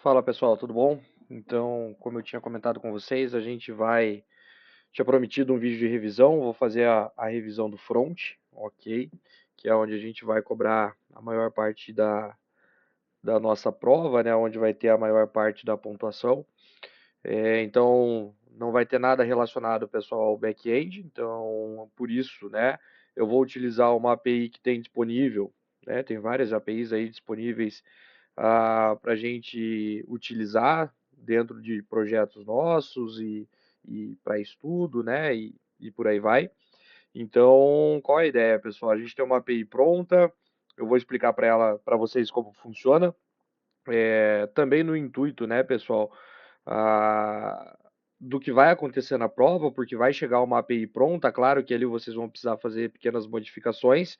Fala pessoal, tudo bom? Então, como eu tinha comentado com vocês, tinha prometido um vídeo de revisão, vou fazer a revisão do front, ok? Que é onde a gente vai cobrar a maior parte da nossa prova, né? Onde vai ter a maior parte da pontuação. Então, não vai ter nada relacionado, pessoal, ao back-end, então, por isso, né? Eu vou utilizar uma API que tem disponível, né? Tem várias APIs aí disponíveis para a gente utilizar dentro de projetos nossos e para estudo, né? E por aí vai. Então, qual é a ideia, pessoal? A gente tem uma API pronta, eu vou explicar para vocês como funciona. Também no intuito, né, pessoal, ah, do que vai acontecer na prova, porque vai chegar uma API pronta, claro que ali vocês vão precisar fazer pequenas modificações,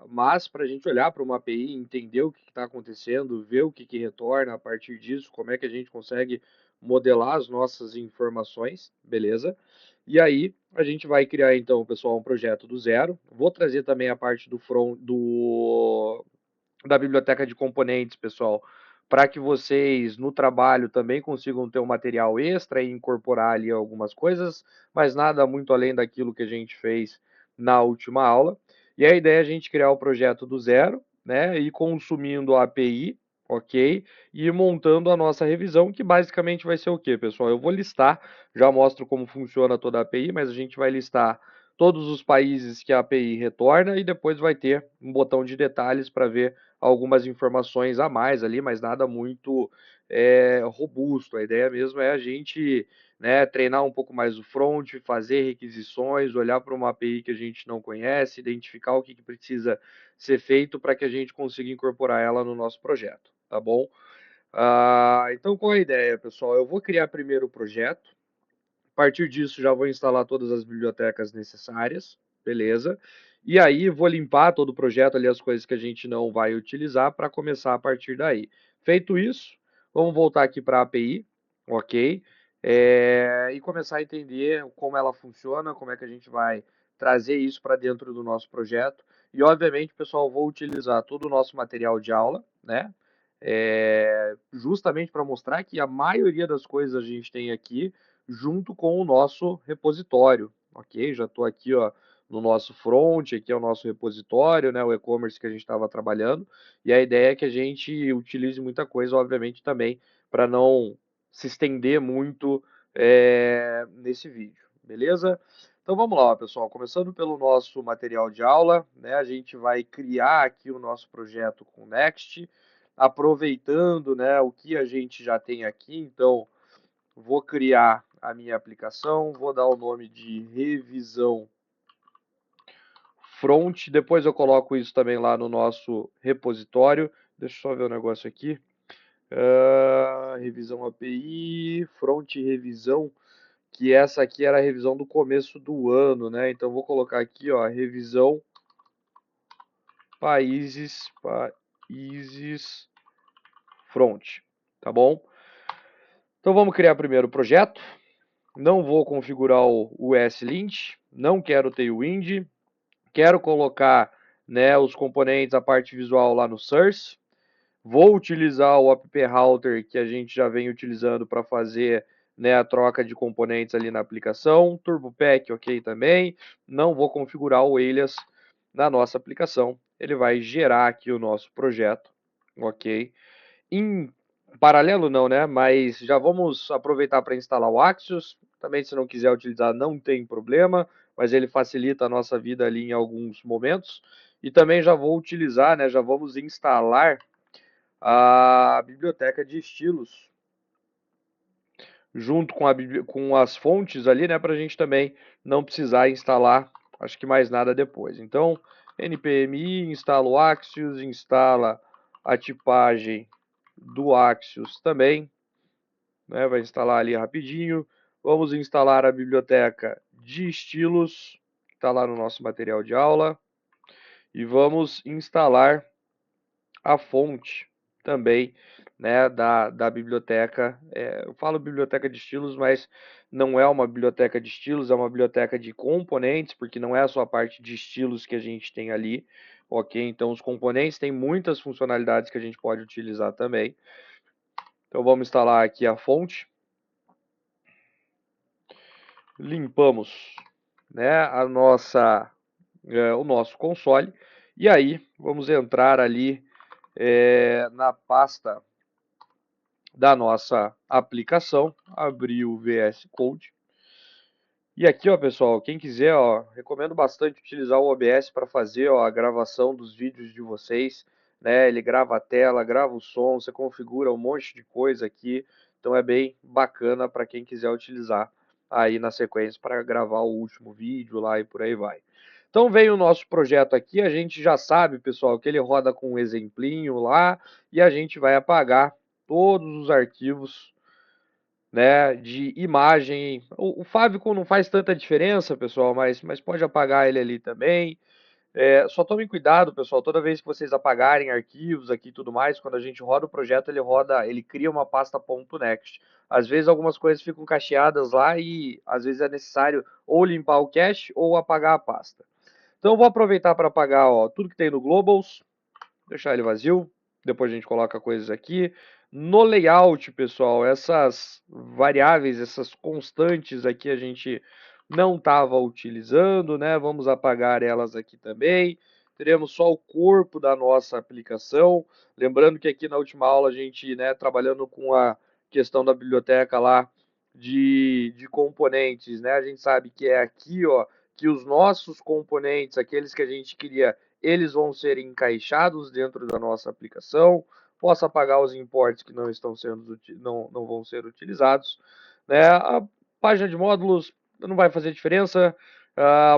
mas para a gente olhar para uma API, entender o que está acontecendo, ver o que retorna a partir disso, como é que a gente consegue modelar as nossas informações, beleza? E aí a gente vai criar então, pessoal, um projeto do zero. Vou trazer também a parte do front, da biblioteca de componentes, pessoal, para que vocês no trabalho também consigam ter um material extra e incorporar ali algumas coisas, mas nada muito além daquilo que a gente fez na última aula. E a ideia é a gente criar o projeto do zero, né, e consumindo a API, ok? E ir montando a nossa revisão, que basicamente vai ser o quê, pessoal? Eu vou listar, já mostro como funciona toda a API, mas a gente vai listar todos os países que a API retorna e depois vai ter um botão de detalhes para ver algumas informações a mais ali, mas nada muito robusto. A ideia mesmo é a gente, né, treinar um pouco mais o front, fazer requisições, olhar para uma API que a gente não conhece, identificar o que precisa ser feito para que a gente consiga incorporar ela no nosso projeto, tá bom? Então, qual é a ideia, pessoal? Eu vou criar primeiro o projeto, a partir disso, já vou instalar todas as bibliotecas necessárias, beleza? E aí vou limpar todo o projeto ali, as coisas que a gente não vai utilizar, para começar a partir daí. Feito isso, vamos voltar aqui para a API, ok? E começar a entender como ela funciona, como é que a gente vai trazer isso para dentro do nosso projeto. E, obviamente, pessoal, vou utilizar todo o nosso material de aula, né? Justamente para mostrar que a maioria das coisas a gente tem aqui junto com o nosso repositório, ok? Já estou aqui, ó, no nosso front, aqui é o nosso repositório, né, o e-commerce que a gente estava trabalhando, e a ideia é que a gente utilize muita coisa, obviamente, também, para não se estender muito nesse vídeo, beleza? Então vamos lá, pessoal, começando pelo nosso material de aula, né, a gente vai criar aqui o nosso projeto com Next, aproveitando, né, o que a gente já tem aqui, então vou criar a minha aplicação, vou dar o nome de revisão front, depois eu coloco isso também lá no nosso repositório. Deixa eu só ver o negócio aqui. Revisão API, front revisão, que essa aqui era a revisão do começo do ano, né? Então vou colocar aqui, ó, revisão países front, tá bom? Então vamos criar primeiro o projeto. Não vou configurar o ESLint, não quero Tailwind, quero colocar, né, os componentes, a parte visual lá no source. Vou utilizar o app router que a gente já vem utilizando para fazer, né, a troca de componentes ali na aplicação. TurboPack, ok também. Não vou configurar o alias na nossa aplicação. Ele vai gerar aqui o nosso projeto, ok? Em paralelo não, né? Mas já vamos aproveitar para instalar o Axios. Também, se não quiser utilizar, não tem problema, mas ele facilita a nossa vida ali em alguns momentos. E também já vou utilizar, né? Já vamos instalar a biblioteca de estilos junto com as fontes ali, né? Para a gente também não precisar instalar, acho que mais nada depois. Então, npmi, instala o Axios, instala a tipagem do Axios também, né? Vai instalar ali rapidinho. Vamos instalar a biblioteca de estilos, que está lá no nosso material de aula. E vamos instalar a fonte também, né, da biblioteca. Eu falo biblioteca de estilos, mas não é uma biblioteca de estilos, é uma biblioteca de componentes, porque não é só a parte de estilos que a gente tem ali, Ok? Então os componentes têm muitas funcionalidades que a gente pode utilizar também. Então vamos instalar aqui a fonte. Limpamos, né, o nosso console. E aí vamos entrar ali na pasta da nossa aplicação, abrir o VS Code. E aqui, ó, pessoal, quem quiser, ó, recomendo bastante utilizar o OBS para fazer, ó, a gravação dos vídeos de vocês, né? Ele grava a tela, grava o som, você configura um monte de coisa aqui, então é bem bacana para quem quiser utilizar aí na sequência para gravar o último vídeo lá e por aí vai. Então vem o nosso projeto aqui, a gente já sabe, pessoal, que ele roda com um exemplinho lá e a gente vai apagar todos os arquivos, né, de imagem. O Favicon não faz tanta diferença, pessoal, mas pode apagar ele ali também. Só tomem cuidado, pessoal, toda vez que vocês apagarem arquivos aqui e tudo mais, quando a gente roda o projeto, ele cria uma pasta .next. Às vezes algumas coisas ficam cacheadas lá e às vezes é necessário ou limpar o cache ou apagar a pasta. Então eu vou aproveitar para apagar, ó, tudo que tem no Globals, deixar ele vazio. Depois a gente coloca coisas aqui. No layout, pessoal, essas variáveis, essas constantes aqui a gente não estava utilizando, né? Vamos apagar elas aqui também. Teremos só o corpo da nossa aplicação. Lembrando que aqui na última aula a gente, né, trabalhando com a questão da biblioteca lá de componentes, né? A gente sabe que é aqui, ó, que os nossos componentes, aqueles que a gente queria, eles vão ser encaixados dentro da nossa aplicação. Posso apagar os imports que não estão sendo não vão ser utilizados, né? A página de módulos não vai fazer diferença,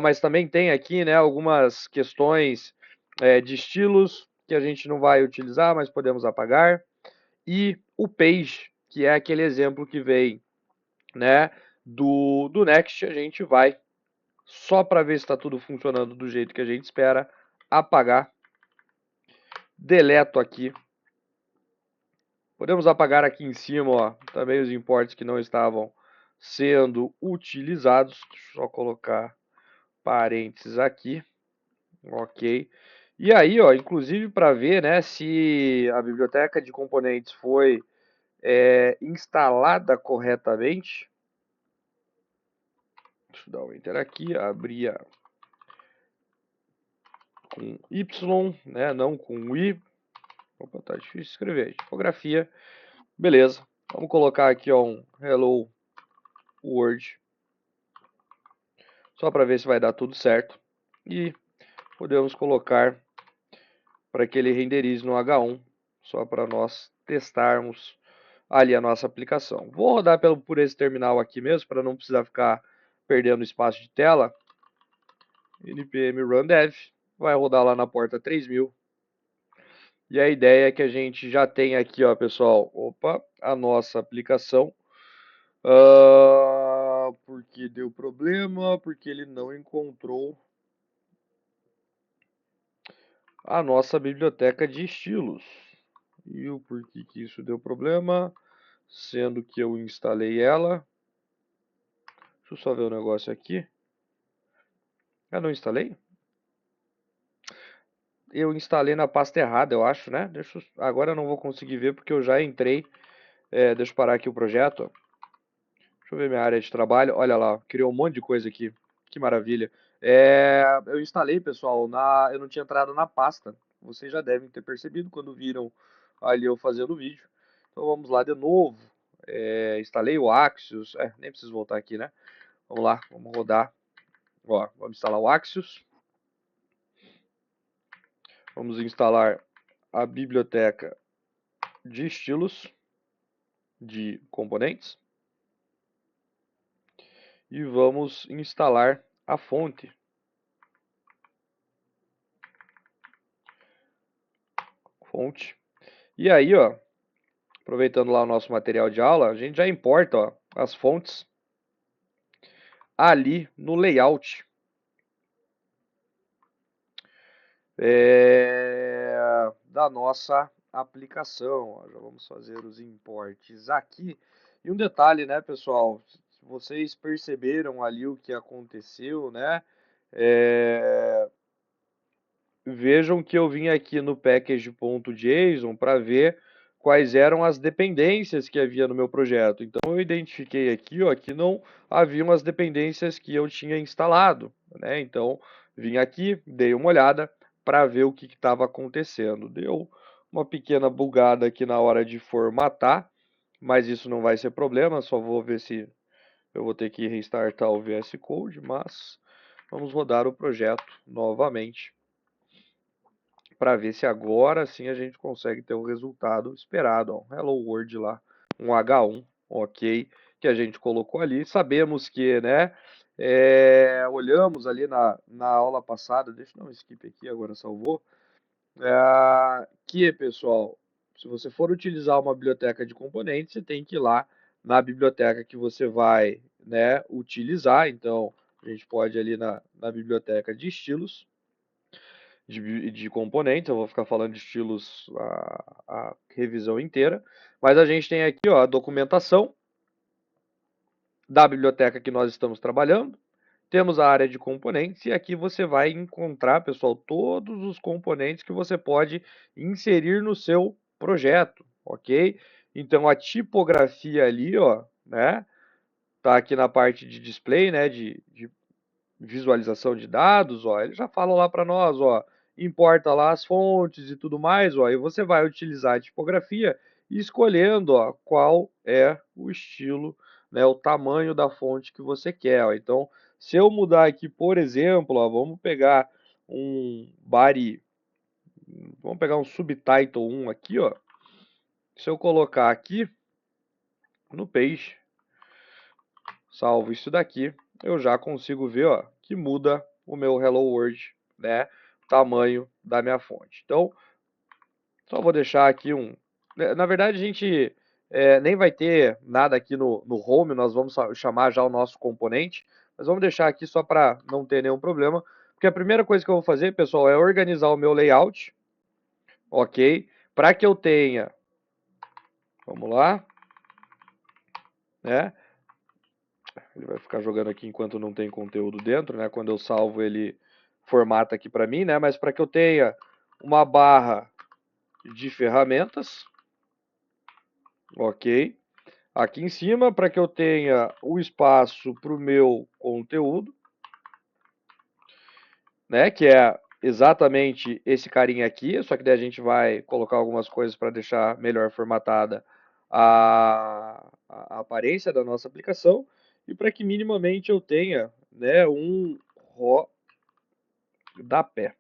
mas também tem aqui, né, algumas questões de estilos que a gente não vai utilizar, mas podemos apagar. E o page, que é aquele exemplo que vem, né, do Next, a gente vai, só para ver se está tudo funcionando do jeito que a gente espera, apagar. Deleto aqui. Podemos apagar aqui em cima, ó, também os imports que não estavam sendo utilizados. Deixa eu só colocar parênteses aqui. Ok. E aí, ó, inclusive para ver, né, se a biblioteca de componentes foi instalada corretamente. Deixa eu dar um enter aqui, abrir com Y, né, não com I. Opa, tá difícil de escrever. Tipografia. Beleza. Vamos colocar aqui, ó, um Hello World. Só para ver se vai dar tudo certo. E podemos colocar para que ele renderize no H1, só para nós testarmos ali a nossa aplicação. Vou rodar por esse terminal aqui mesmo, para não precisar ficar perdendo espaço de tela. npm run dev, vai rodar lá na porta 3000. E a ideia é que a gente já tem aqui, ó, pessoal, opa, a nossa aplicação. Porque deu problema, porque ele não encontrou a nossa biblioteca de estilos. E o porquê que isso deu problema, sendo que eu instalei ela. Deixa eu só ver o negócio aqui. Não instalei? Eu instalei na pasta errada, eu acho, né? Agora eu não vou conseguir ver porque eu já entrei. Deixa eu parar aqui o projeto. Deixa eu ver minha área de trabalho. Olha lá, criou um monte de coisa aqui. Que maravilha. Eu instalei, pessoal, eu não tinha entrado na pasta. Vocês já devem ter percebido quando viram ali eu fazendo o vídeo. Então vamos lá de novo. Instalei o Axios. Nem preciso voltar aqui, né? Vamos lá, vamos rodar. Ó, vamos instalar o Axios. Vamos instalar a biblioteca de estilos de componentes. E vamos instalar a fonte. E aí, ó, aproveitando lá o nosso material de aula, a gente já importa, ó, as fontes ali no layout. Da nossa aplicação. Já vamos fazer os importes aqui. E um detalhe, né, pessoal? Vocês perceberam ali o que aconteceu, né? vejam que eu vim aqui no package.json para ver quais eram as dependências que havia no meu projeto. Então eu identifiquei aqui, ó, que não haviam as dependências que eu tinha instalado, né? Então vim aqui, dei uma olhada para ver o que estava acontecendo. Deu uma pequena bugada aqui na hora de formatar, mas isso não vai ser problema, só vou ver se eu vou ter que restartar o VS Code, mas vamos rodar o projeto novamente para ver se agora sim a gente consegue ter o resultado esperado. Ó, Hello World lá, um H1, ok, que a gente colocou ali. Sabemos que, né, olhamos ali na aula passada, deixa eu dar um skip aqui, agora salvou, que, pessoal, se você for utilizar uma biblioteca de componentes, você tem que ir lá na biblioteca que você vai, né, utilizar. Então, a gente pode ir ali na biblioteca de estilos, de componentes, eu vou ficar falando de estilos a revisão inteira, mas a gente tem aqui, ó, a documentação da biblioteca que nós estamos trabalhando, temos a área de componentes e aqui você vai encontrar, pessoal, todos os componentes que você pode inserir no seu projeto, ok? Então a tipografia ali, ó, né, tá aqui na parte de display, né, de visualização de dados, ó, ele já fala lá para nós, ó, importa lá as fontes e tudo mais, ó, e você vai utilizar a tipografia escolhendo, ó, qual é o estilo, né, o tamanho da fonte que você quer, ó. Então, se eu mudar aqui, por exemplo, ó, vamos pegar um body, vamos pegar um subtitle 1 aqui, ó. Se eu colocar aqui no page, salvo isso daqui, eu já consigo ver, ó, que muda o meu Hello World, né, tamanho da minha fonte. Então, só vou deixar aqui um... Na verdade, a gente nem vai ter nada aqui no home, nós vamos chamar já o nosso componente, mas vamos deixar aqui só para não ter nenhum problema, porque a primeira coisa que eu vou fazer, pessoal, é organizar o meu layout, ok? Para que eu tenha, vamos lá, né? Ele vai ficar jogando aqui enquanto não tem conteúdo dentro, né? Quando eu salvo, ele formata aqui para mim, né? Mas para que eu tenha uma barra de ferramentas, ok? Aqui em cima, para que eu tenha o espaço para o meu conteúdo, né? Que é exatamente esse carinha aqui, só que daí a gente vai colocar algumas coisas para deixar melhor formatada a aparência da nossa aplicação e para que minimamente eu tenha, né, um rodapé,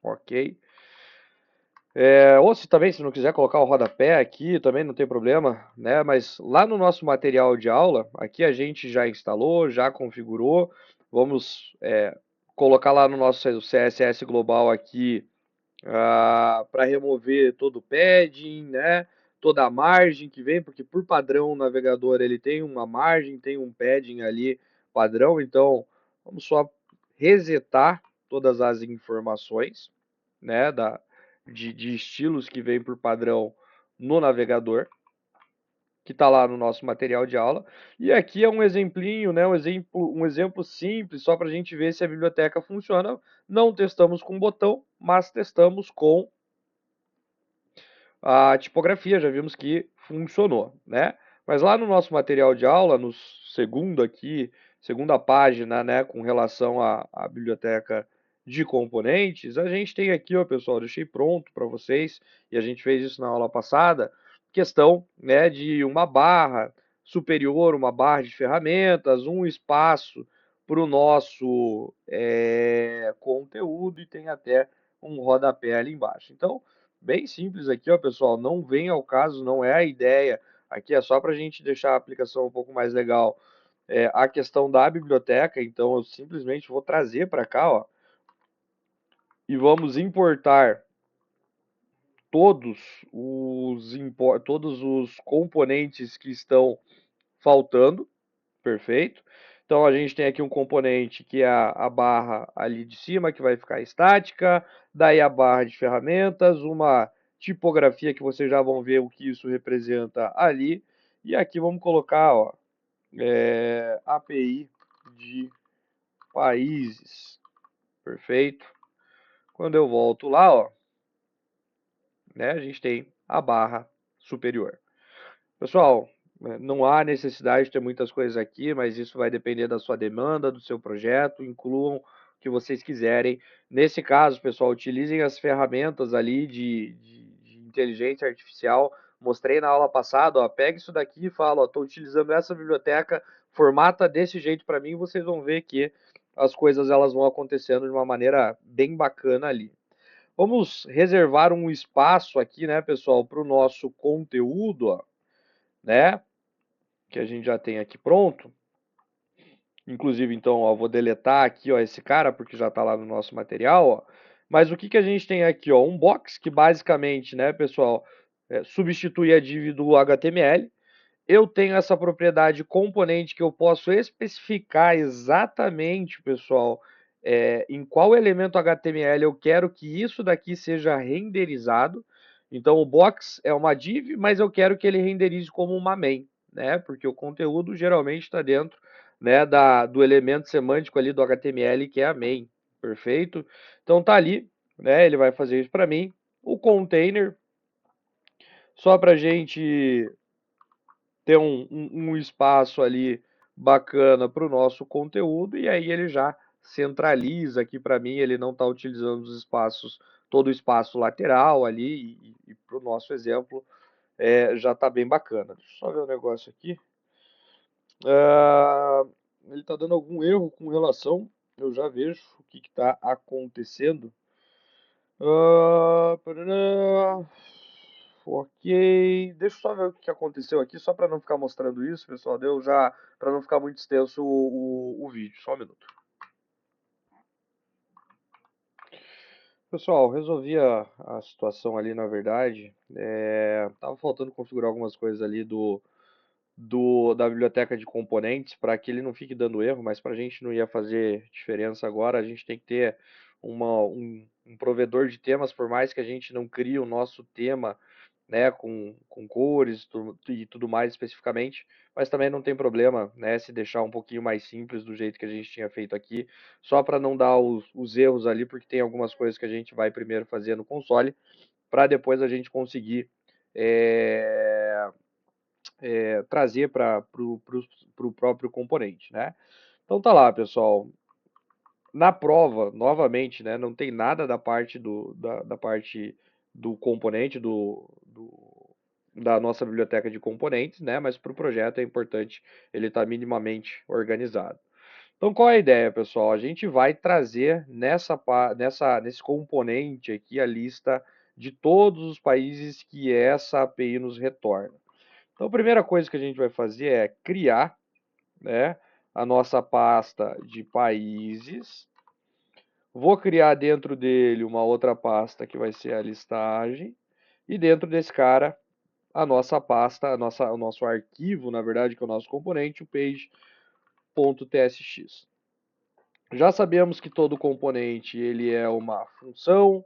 ok? Ou se também, se não quiser colocar o rodapé aqui, também não tem problema, né? Mas lá no nosso material de aula, aqui a gente já instalou, já configurou. Vamos colocar lá no nosso CSS global aqui para remover todo o padding, né? Toda a margem que vem, porque por padrão o navegador ele tem uma margem, tem um padding ali padrão. Então vamos só resetar todas as informações, né? De estilos que vem por padrão no navegador, que está lá no nosso material de aula. E aqui é um exemplinho, né, um exemplo simples, só para a gente ver se a biblioteca funciona. Não testamos com botão, mas testamos com a tipografia, já vimos que funcionou, né? Mas lá no nosso material de aula, no segundo aqui, segunda página, né, com relação à biblioteca de componentes, a gente tem aqui, ó, pessoal, deixei pronto para vocês, e a gente fez isso na aula passada, questão, né, de uma barra superior, uma barra de ferramentas, um espaço para o nosso conteúdo e tem até um rodapé ali embaixo. Então, bem simples aqui, ó, pessoal, não vem ao caso, não é a ideia. Aqui é só para a gente deixar a aplicação um pouco mais legal. A questão da biblioteca, então eu simplesmente vou trazer para cá, ó, e vamos importar todos todos os componentes que estão faltando, perfeito? Então a gente tem aqui um componente que é a barra ali de cima, que vai ficar estática, daí a barra de ferramentas, uma tipografia que vocês já vão ver o que isso representa ali, e aqui vamos colocar, ó, API de países, perfeito? Quando eu volto lá, ó, né, a gente tem a barra superior. Pessoal, não há necessidade de ter muitas coisas aqui, mas isso vai depender da sua demanda, do seu projeto, incluam o que vocês quiserem. Nesse caso, pessoal, utilizem as ferramentas ali de inteligência artificial. Mostrei na aula passada, ó, pega isso daqui e fala, estou utilizando essa biblioteca, formata desse jeito para mim, e vocês vão ver que as coisas elas vão acontecendo de uma maneira bem bacana ali. Vamos reservar um espaço aqui, né, pessoal, para o nosso conteúdo, ó, né? Que a gente já tem aqui pronto. Inclusive, então, ó, vou deletar aqui, ó, esse cara, porque já está lá no nosso material, ó. Mas o que que a gente tem aqui, ó? Um box que basicamente, né, pessoal, substitui a div do HTML. Eu tenho essa propriedade componente que eu posso especificar exatamente, pessoal, em qual elemento HTML eu quero que isso daqui seja renderizado. Então, o box é uma div, mas eu quero que ele renderize como uma main, né? Porque o conteúdo geralmente está dentro, né, do elemento semântico ali do HTML, que é a main. Perfeito? Então, tá ali, né? Ele vai fazer isso para mim. O container, só para a gente ter um espaço ali bacana para o nosso conteúdo, e aí ele já centraliza aqui para mim, ele não está utilizando os espaços, todo o espaço lateral ali, e para o nosso exemplo já está bem bacana. Deixa eu só ver um negócio aqui. Ele está dando algum erro com relação, eu já vejo o que está acontecendo. Parará. Ok, deixa eu só ver o que aconteceu aqui, só para não ficar mostrando isso, pessoal. Deu já, para não ficar muito extenso o vídeo. Só um minuto. Pessoal, resolvi a situação ali, na verdade. Tava faltando configurar algumas coisas ali da biblioteca de componentes para que ele não fique dando erro, mas para a gente não ia fazer diferença agora, a gente tem que ter um provedor de temas, por mais que a gente não crie o nosso tema, né, com cores e tudo mais especificamente, mas também não tem problema, né, se deixar um pouquinho mais simples do jeito que a gente tinha feito aqui, só para não dar os erros ali, porque tem algumas coisas que a gente vai primeiro fazer no console, para depois a gente conseguir é, trazer para o próprio componente, né? Então tá lá, pessoal. Na prova, novamente, né, não tem nada da parte do componente da nossa biblioteca de componentes, né? Mas para o projeto é importante ele estar minimamente organizado. Então, qual é a ideia, pessoal? A gente vai trazer nesse componente aqui a lista de todos os países que essa API nos retorna. Então, a primeira coisa que a gente vai fazer é criar, né, a nossa pasta de países. Vou criar dentro dele uma outra pasta que vai ser a listagem. E dentro desse cara, a nossa pasta, o nosso arquivo, na verdade, que é o nosso componente, o page.tsx. Já sabemos que todo componente ele é uma função,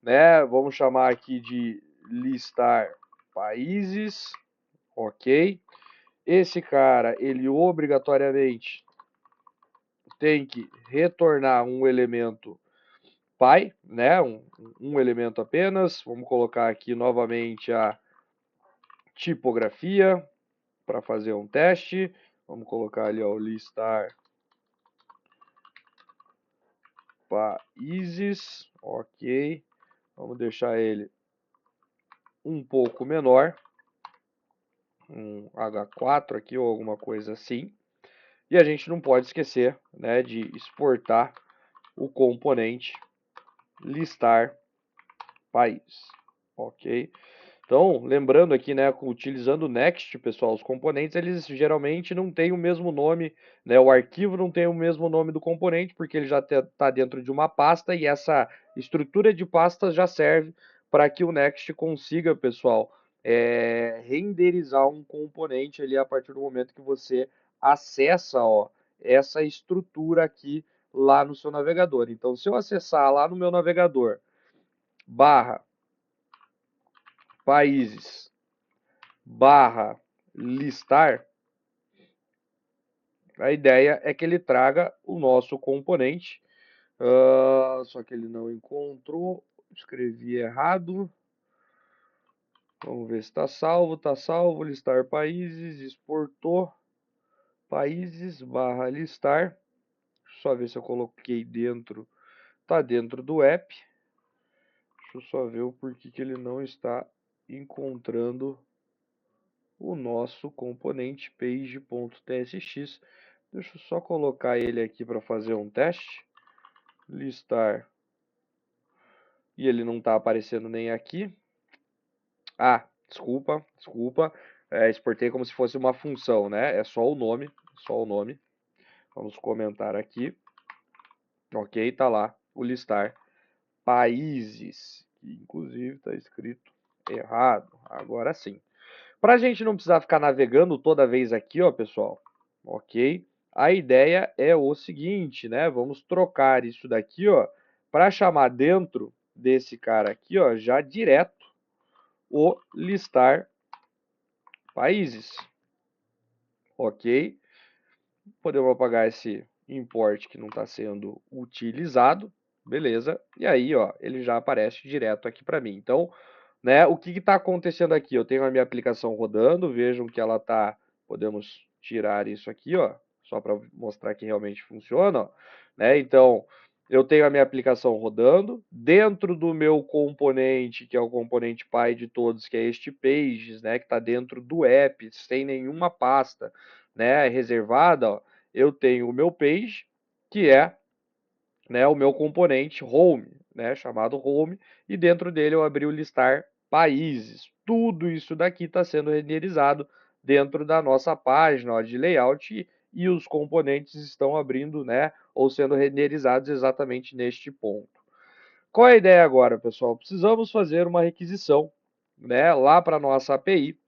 né? Vamos chamar aqui de listar países, ok? Esse cara, ele obrigatoriamente tem que retornar um elemento pai, né? Um elemento apenas. Vamos colocar aqui novamente a tipografia para fazer um teste. Vamos colocar ali ó, o listar países, ok. Vamos deixar ele um pouco menor, um H4 aqui ou alguma coisa assim. E a gente não pode esquecer, né, de exportar o componente listar país, ok? Então, lembrando aqui, né, utilizando o Next, pessoal, os componentes, eles geralmente não têm o mesmo nome, né, o arquivo não tem o mesmo nome do componente, porque ele já está dentro de uma pasta, e essa estrutura de pastas já serve para que o Next consiga, pessoal, renderizar um componente ali a partir do momento que você acessa, ó, essa estrutura aqui lá no seu navegador. Então, se eu acessar lá no meu navegador, barra países, barra listar, a ideia é que ele traga o nosso componente, Só que ele não encontrou. Escrevi errado. Vamos ver se está salvo. Está salvo. Listar países. Exportou. Países barra listar. Só ver se eu coloquei dentro. Está dentro do app. Deixa eu só ver o porquê que ele não está encontrando o nosso componente page.tsx. Deixa eu só colocar ele aqui para fazer um teste. Listar. E ele não está aparecendo nem aqui. Ah, desculpa. Exportei como se fosse uma função, né? É só o nome, só o nome. Vamos comentar aqui. Ok, tá lá o listar países, que inclusive está escrito errado. Agora sim. Para a gente não precisar ficar navegando toda vez aqui, ó, pessoal. Ok? A ideia é o seguinte, né? Vamos trocar isso daqui, ó, para chamar dentro desse cara aqui, ó, já direto o listar países. Ok? Podemos apagar esse import que não está sendo utilizado. Beleza? E aí, ó, ele já aparece direto aqui para mim. Então, né, o que está acontecendo aqui? Eu tenho a minha aplicação rodando, vejam que ela está... Podemos tirar isso aqui, ó, só para mostrar que realmente funciona, ó, né? Então, eu tenho a minha aplicação rodando, dentro do meu componente, que é o componente pai de todos, que é este Pages, né, que está dentro do app, sem nenhuma pasta, né, reservada, ó, eu tenho o meu Page, que é, né, o meu componente Home, né, chamado Home, e dentro dele eu abri o listar países. Tudo isso daqui está sendo renderizado dentro da nossa página, ó, de layout e os componentes estão abrindo, né, ou sendo renderizados exatamente neste ponto. Qual é a ideia agora, pessoal? Precisamos fazer uma requisição, né, lá para a nossa API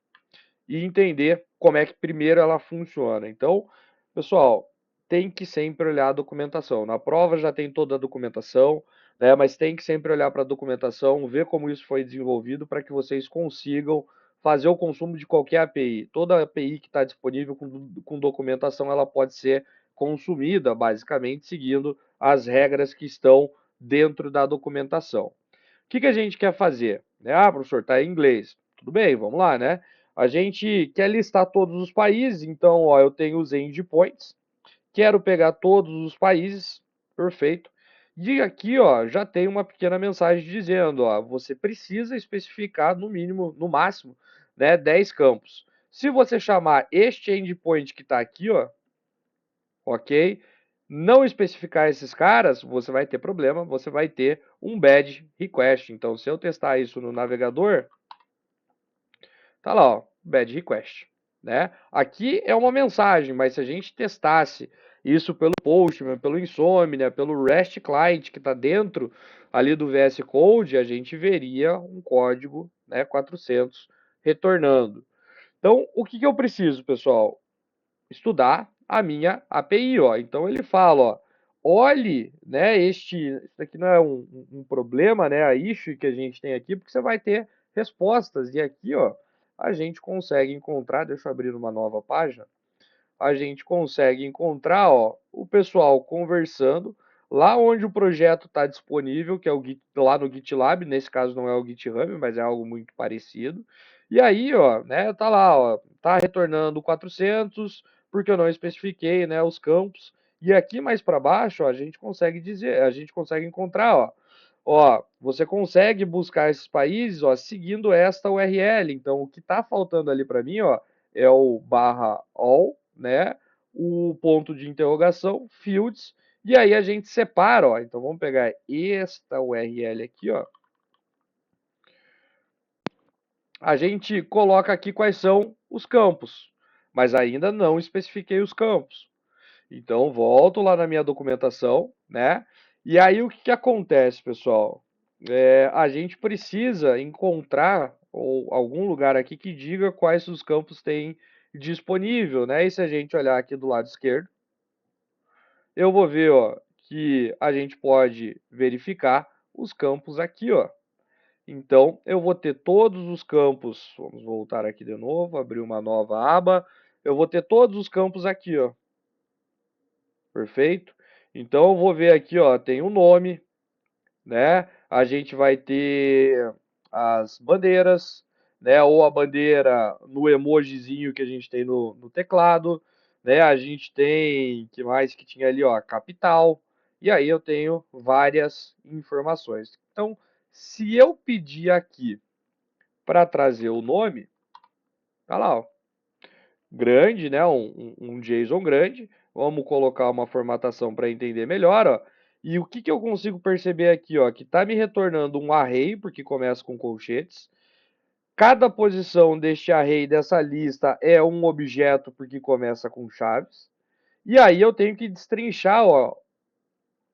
e entender como é que primeiro ela funciona. Então, pessoal, tem que sempre olhar a documentação. Na prova já tem toda a documentação, né, mas tem que sempre olhar para a documentação, ver como isso foi desenvolvido para que vocês consigam fazer o consumo de qualquer API. Toda API que está disponível com documentação, ela pode ser consumida, basicamente, seguindo as regras que estão dentro da documentação. O que a gente quer fazer? Ah, professor, está em inglês. Tudo bem, vamos lá, né? A gente quer listar todos os países, então, ó, eu tenho os endpoints, quero pegar todos os países, perfeito. E aqui, ó, já tem uma pequena mensagem dizendo, ó, você precisa especificar no mínimo, no máximo, né, 10 campos. Se você chamar este endpoint que está aqui, ó, ok, não especificar esses caras, você vai ter problema, você vai ter um bad request. Então, se eu testar isso no navegador, tá lá, ó, bad request, né? Aqui é uma mensagem, mas se a gente testasse isso pelo Postman, pelo Insomnia, pelo REST Client que está dentro ali do VS Code, a gente veria um código, né, 400 retornando. Então, o que eu preciso, pessoal? Estudar a minha API, ó. Então ele fala, ó, olhe, né, isso aqui não é um problema, né, a issue que a gente tem aqui, porque você vai ter respostas. E aqui, ó, a gente consegue encontrar, deixa eu abrir uma nova página, a gente consegue encontrar, ó, o pessoal conversando lá onde o projeto está disponível, que é o lá no GitLab, nesse caso não é o GitHub, mas é algo muito parecido. E aí, ó, né, tá lá, ó, tá retornando 400, porque eu não especifiquei, né, os campos. E aqui mais para baixo, ó, a gente consegue dizer, a gente consegue encontrar, ó, você consegue buscar esses países, ó, seguindo esta URL. Então, o que está faltando ali para mim, ó, é o /all, né? O ponto de interrogação, fields, e aí a gente separa, ó. Então vamos pegar esta URL aqui, ó. A gente coloca aqui quais são os campos, mas ainda não especifiquei os campos. Então volto lá na minha documentação, né? E aí o que acontece, pessoal? A gente precisa encontrar ou algum lugar aqui que diga quais os campos tem disponível, né? E se a gente olhar aqui do lado esquerdo, eu vou ver, ó, que a gente pode verificar os campos aqui, ó. Então, eu vou ter todos os campos, vamos voltar aqui de novo, abrir uma nova aba, eu vou ter todos os campos aqui, ó. Perfeito? Então eu vou ver aqui, ó, tem um nome, né? A gente vai ter as bandeiras, né? Ou a bandeira no emojizinho que a gente tem no teclado, né? A gente tem, que mais que tinha ali, ó, a capital. E aí eu tenho várias informações. Então, se eu pedir aqui para trazer o nome, tá lá, ó, grande, né? Um JSON grande. Vamos colocar uma formatação para entender melhor, ó. E o que eu consigo perceber aqui, ó, que está me retornando um array, porque começa com colchetes. Cada posição deste array, dessa lista, é um objeto, porque começa com chaves. E aí eu tenho que destrinchar, ó,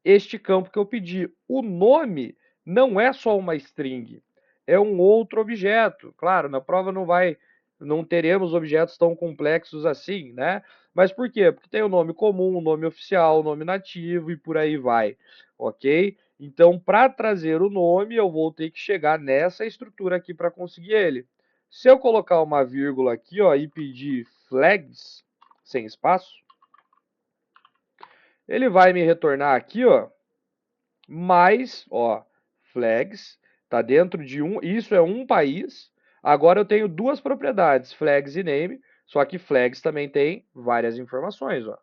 este campo que eu pedi. O nome não é só uma string, é um outro objeto. Claro, na prova não teremos objetos tão complexos assim, né? Mas por quê? Porque tem o nome comum, o nome oficial, o nome nativo e por aí vai, ok? Então, para trazer o nome, eu vou ter que chegar nessa estrutura aqui para conseguir ele. Se eu colocar uma vírgula aqui, ó, e pedir flags, sem espaço, ele vai me retornar aqui, ó, mais, ó, flags, tá dentro de isso é um país. Agora eu tenho duas propriedades, flags e name, só que flags também tem várias informações, ó.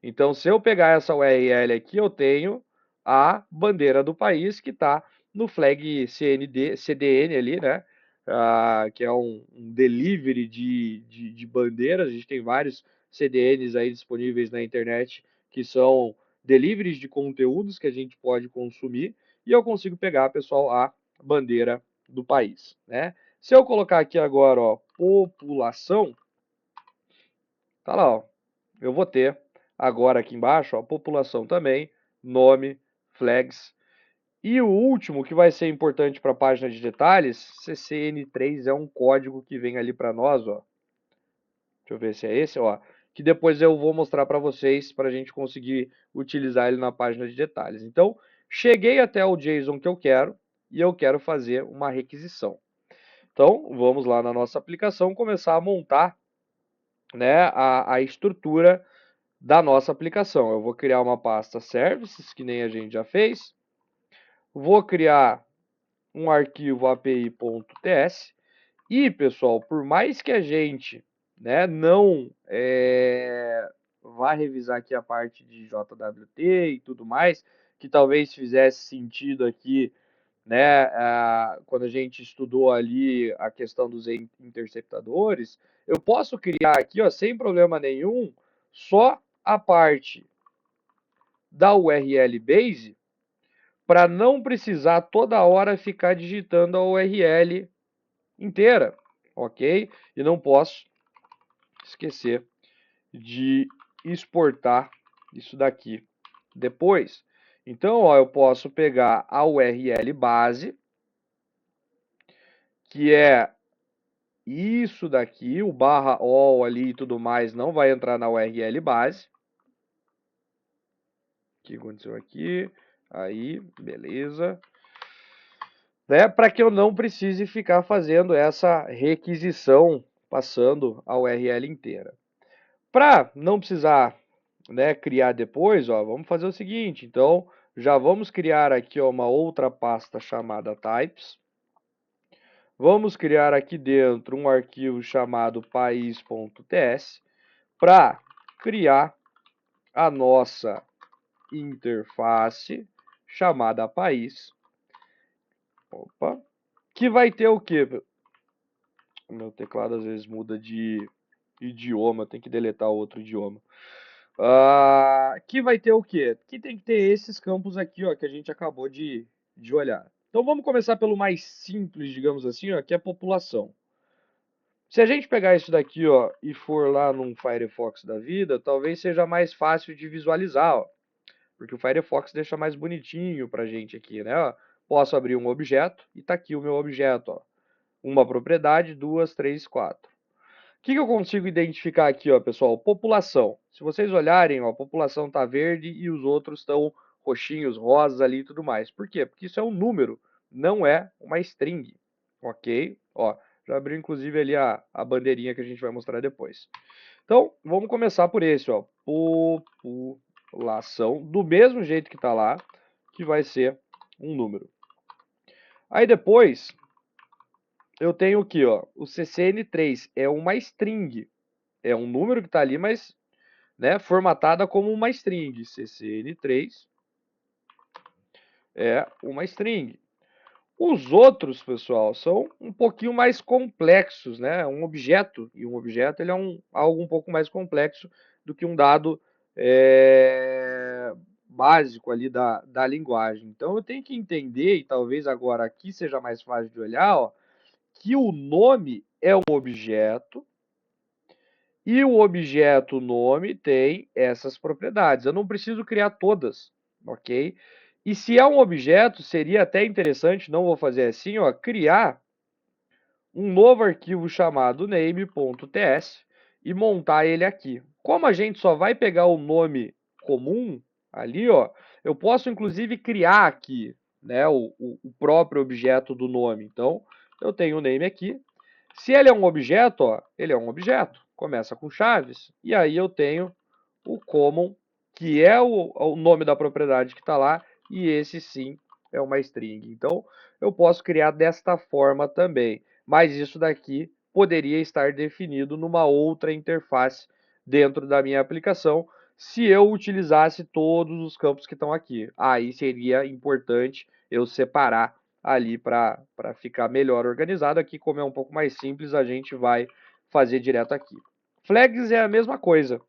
Então, se eu pegar essa URL aqui, eu tenho a bandeira do país que está no flag CDN ali, né? Que é um delivery de bandeiras. A gente tem vários CDNs aí disponíveis na internet que são deliveries de conteúdos que a gente pode consumir. E eu consigo pegar, pessoal, a bandeira do país, né? Se eu colocar aqui agora, ó, população, tá lá, ó. Eu vou ter agora aqui embaixo, ó, população também, nome, flags. E o último, que vai ser importante para a página de detalhes, CCN3 é um código que vem ali para nós, ó. Deixa eu ver se é esse, ó. Que depois eu vou mostrar para vocês, para a gente conseguir utilizar ele na página de detalhes. Então, cheguei até o JSON que eu quero e eu quero fazer uma requisição. Então, vamos lá na nossa aplicação começar a montar, né, a estrutura da nossa aplicação. Eu vou criar uma pasta services, que nem a gente já fez. Vou criar um arquivo api.ts. E, pessoal, por mais que a gente, né, não vá revisar aqui a parte de JWT e tudo mais, que talvez fizesse sentido aqui, né, quando a gente estudou ali a questão dos interceptadores, eu posso criar aqui, ó, sem problema nenhum, só a parte da URL base para não precisar toda hora ficar digitando a URL inteira, ok? E não posso esquecer de exportar isso daqui depois. Então, ó, eu posso pegar a URL base, que é isso daqui, o barra all ali e tudo mais não vai entrar na URL base. O que aconteceu aqui? Aí, beleza. Né, para que eu não precise ficar fazendo essa requisição, passando a URL inteira. Para não precisar, né, criar depois, ó, vamos fazer o seguinte, então já vamos criar aqui, ó, uma outra pasta chamada types. Vamos criar aqui dentro um arquivo chamado país.ts para criar a nossa interface chamada país. Opa, que vai ter o quê? O meu teclado às vezes muda de idioma, tem que deletar outro idioma. Que vai ter o quê? Que tem que ter esses campos aqui, ó, que a gente acabou de olhar. Então vamos começar pelo mais simples, digamos assim, ó, que é a população. Se a gente pegar isso daqui, ó, e for lá num Firefox da vida, talvez seja mais fácil de visualizar, ó, porque o Firefox deixa mais bonitinho pra gente aqui, né? Ó. Posso abrir um objeto e tá aqui o meu objeto, ó. Uma propriedade, duas, três, quatro. O que eu consigo identificar aqui, ó, pessoal? População. Se vocês olharem, ó, a população está verde e os outros estão roxinhos, rosas ali e tudo mais. Por quê? Porque isso é um número, não é uma string. Ok? Ó, já abriu inclusive ali a bandeirinha que a gente vai mostrar depois. Então, vamos começar por esse, ó. População. população, do mesmo jeito que está lá, que vai ser um número. Aí depois, eu tenho aqui, ó, o CCN3, é uma string. É um número que está ali, mas, né, formatada como uma string. CCN3 é uma string. Os outros, pessoal, são um pouquinho mais complexos, né? Um objeto, e um objeto ele é algo um pouco mais complexo do que um dado básico ali da linguagem. Então eu tenho que entender, e talvez agora aqui seja mais fácil de olhar, ó, que o nome é um objeto e o objeto nome tem essas propriedades. Eu não preciso criar todas, ok? E se é um objeto, seria até interessante, não vou fazer assim, ó, criar um novo arquivo chamado name.ts e montar ele aqui. Como a gente só vai pegar o nome comum ali, ó, eu posso inclusive criar aqui, né, o próprio objeto do nome. Então, eu tenho o name aqui. Se ele é um objeto, ó, ele é um objeto. Começa com chaves. E aí eu tenho o common, que é o nome da propriedade que está lá. E esse sim é uma string. Então, eu posso criar desta forma também. Mas isso daqui poderia estar definido numa outra interface dentro da minha aplicação, se eu utilizasse todos os campos que estão aqui. Aí seria importante eu separar ali para ficar melhor organizado. Aqui, como é um pouco mais simples, a gente vai fazer direto aqui. Flags é a mesma coisa.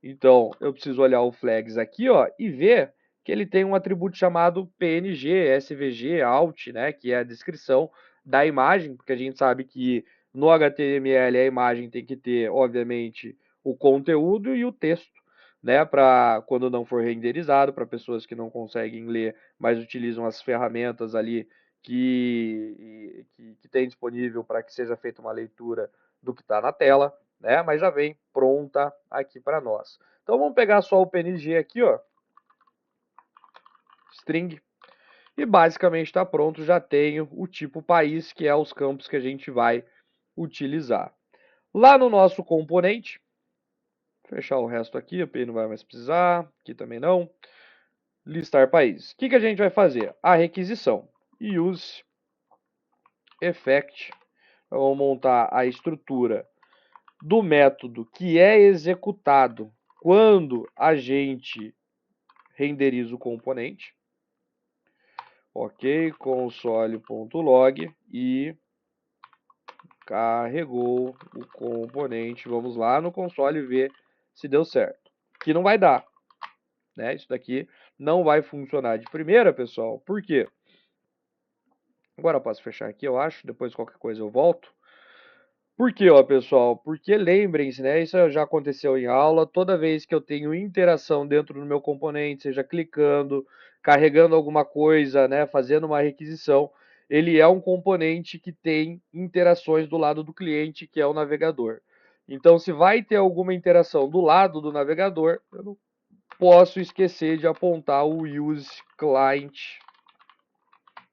Então, eu preciso olhar o flags aqui, ó, e ver que ele tem um atributo chamado PNG, SVG, Alt, né, que é a descrição da imagem, porque a gente sabe que no HTML a imagem tem que ter, obviamente, o conteúdo e o texto, né, para quando não for renderizado, para pessoas que não conseguem ler, mas utilizam as ferramentas ali que tem disponível para que seja feita uma leitura do que está na tela, né? Mas já vem pronta aqui para nós. Então vamos pegar só o PNG aqui, ó, string, e basicamente está pronto. Já tenho o tipo país, que é os campos que a gente vai utilizar. Lá no nosso componente, fechar o resto aqui, a API não vai mais precisar, aqui também não. Listar países. O que a gente vai fazer? A requisição. Use effect. Vamos montar a estrutura do método que é executado quando a gente renderiza o componente. Ok, console.log e carregou o componente. Vamos lá no console ver se deu certo. Que não vai dar, né? Isso daqui não vai funcionar de primeira, pessoal. Por quê? Agora eu posso fechar aqui, eu acho. Depois qualquer coisa eu volto. Por quê, ó, pessoal? Porque lembrem-se, né? Isso já aconteceu em aula. Toda vez que eu tenho interação dentro do meu componente, seja clicando, carregando alguma coisa, né? Fazendo uma requisição, ele é um componente que tem interações do lado do cliente, que é o navegador. Então, se vai ter alguma interação do lado do navegador, eu não posso esquecer de apontar o use client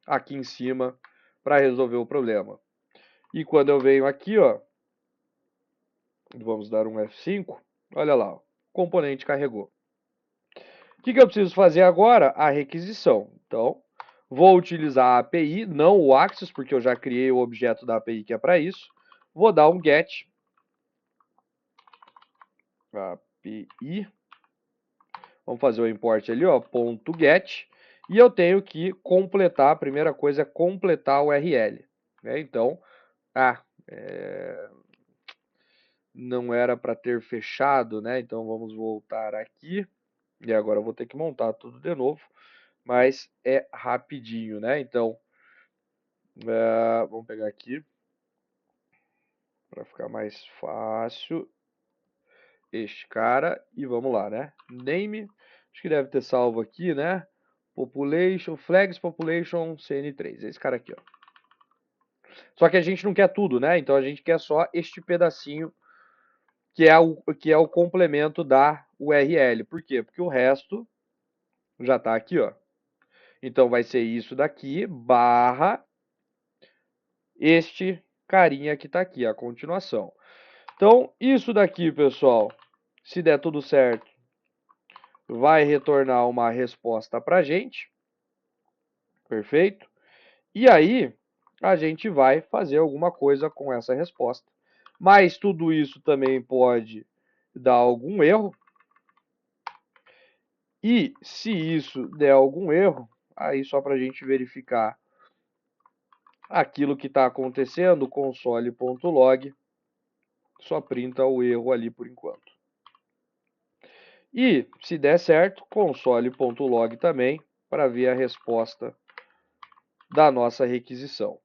aqui em cima para resolver o problema. E quando eu venho aqui, ó, vamos dar um F5. Olha lá, o componente carregou. O que eu preciso fazer agora? A requisição. Então, vou utilizar a API, não o Axis, porque eu já criei o objeto da API que é para isso. Vou dar um get API. Vamos fazer o import ali, ó, .get. E eu tenho que completar, a primeira coisa é completar o URL. Né? Então, não era para ter fechado, né? Então vamos voltar aqui. E agora eu vou ter que montar tudo de novo, mas é rapidinho, né? Então, vamos pegar aqui para ficar mais fácil este cara e vamos lá, né? Name, acho que deve ter salvo aqui, né? Population, flags population CN3, esse cara aqui, ó. Só que a gente não quer tudo, né? Então a gente quer só este pedacinho que é o complemento da URL. Por quê? Porque o resto já está aqui, ó. Então vai ser isso daqui, barra este carinha que está aqui, a continuação. Então, isso daqui, pessoal, se der tudo certo, vai retornar uma resposta para a gente, perfeito? E aí a gente vai fazer alguma coisa com essa resposta. Mas tudo isso também pode dar algum erro. E se isso der algum erro, aí só para a gente verificar aquilo que está acontecendo, console.log só printa o erro ali por enquanto. E se der certo, console.log também para ver a resposta da nossa requisição.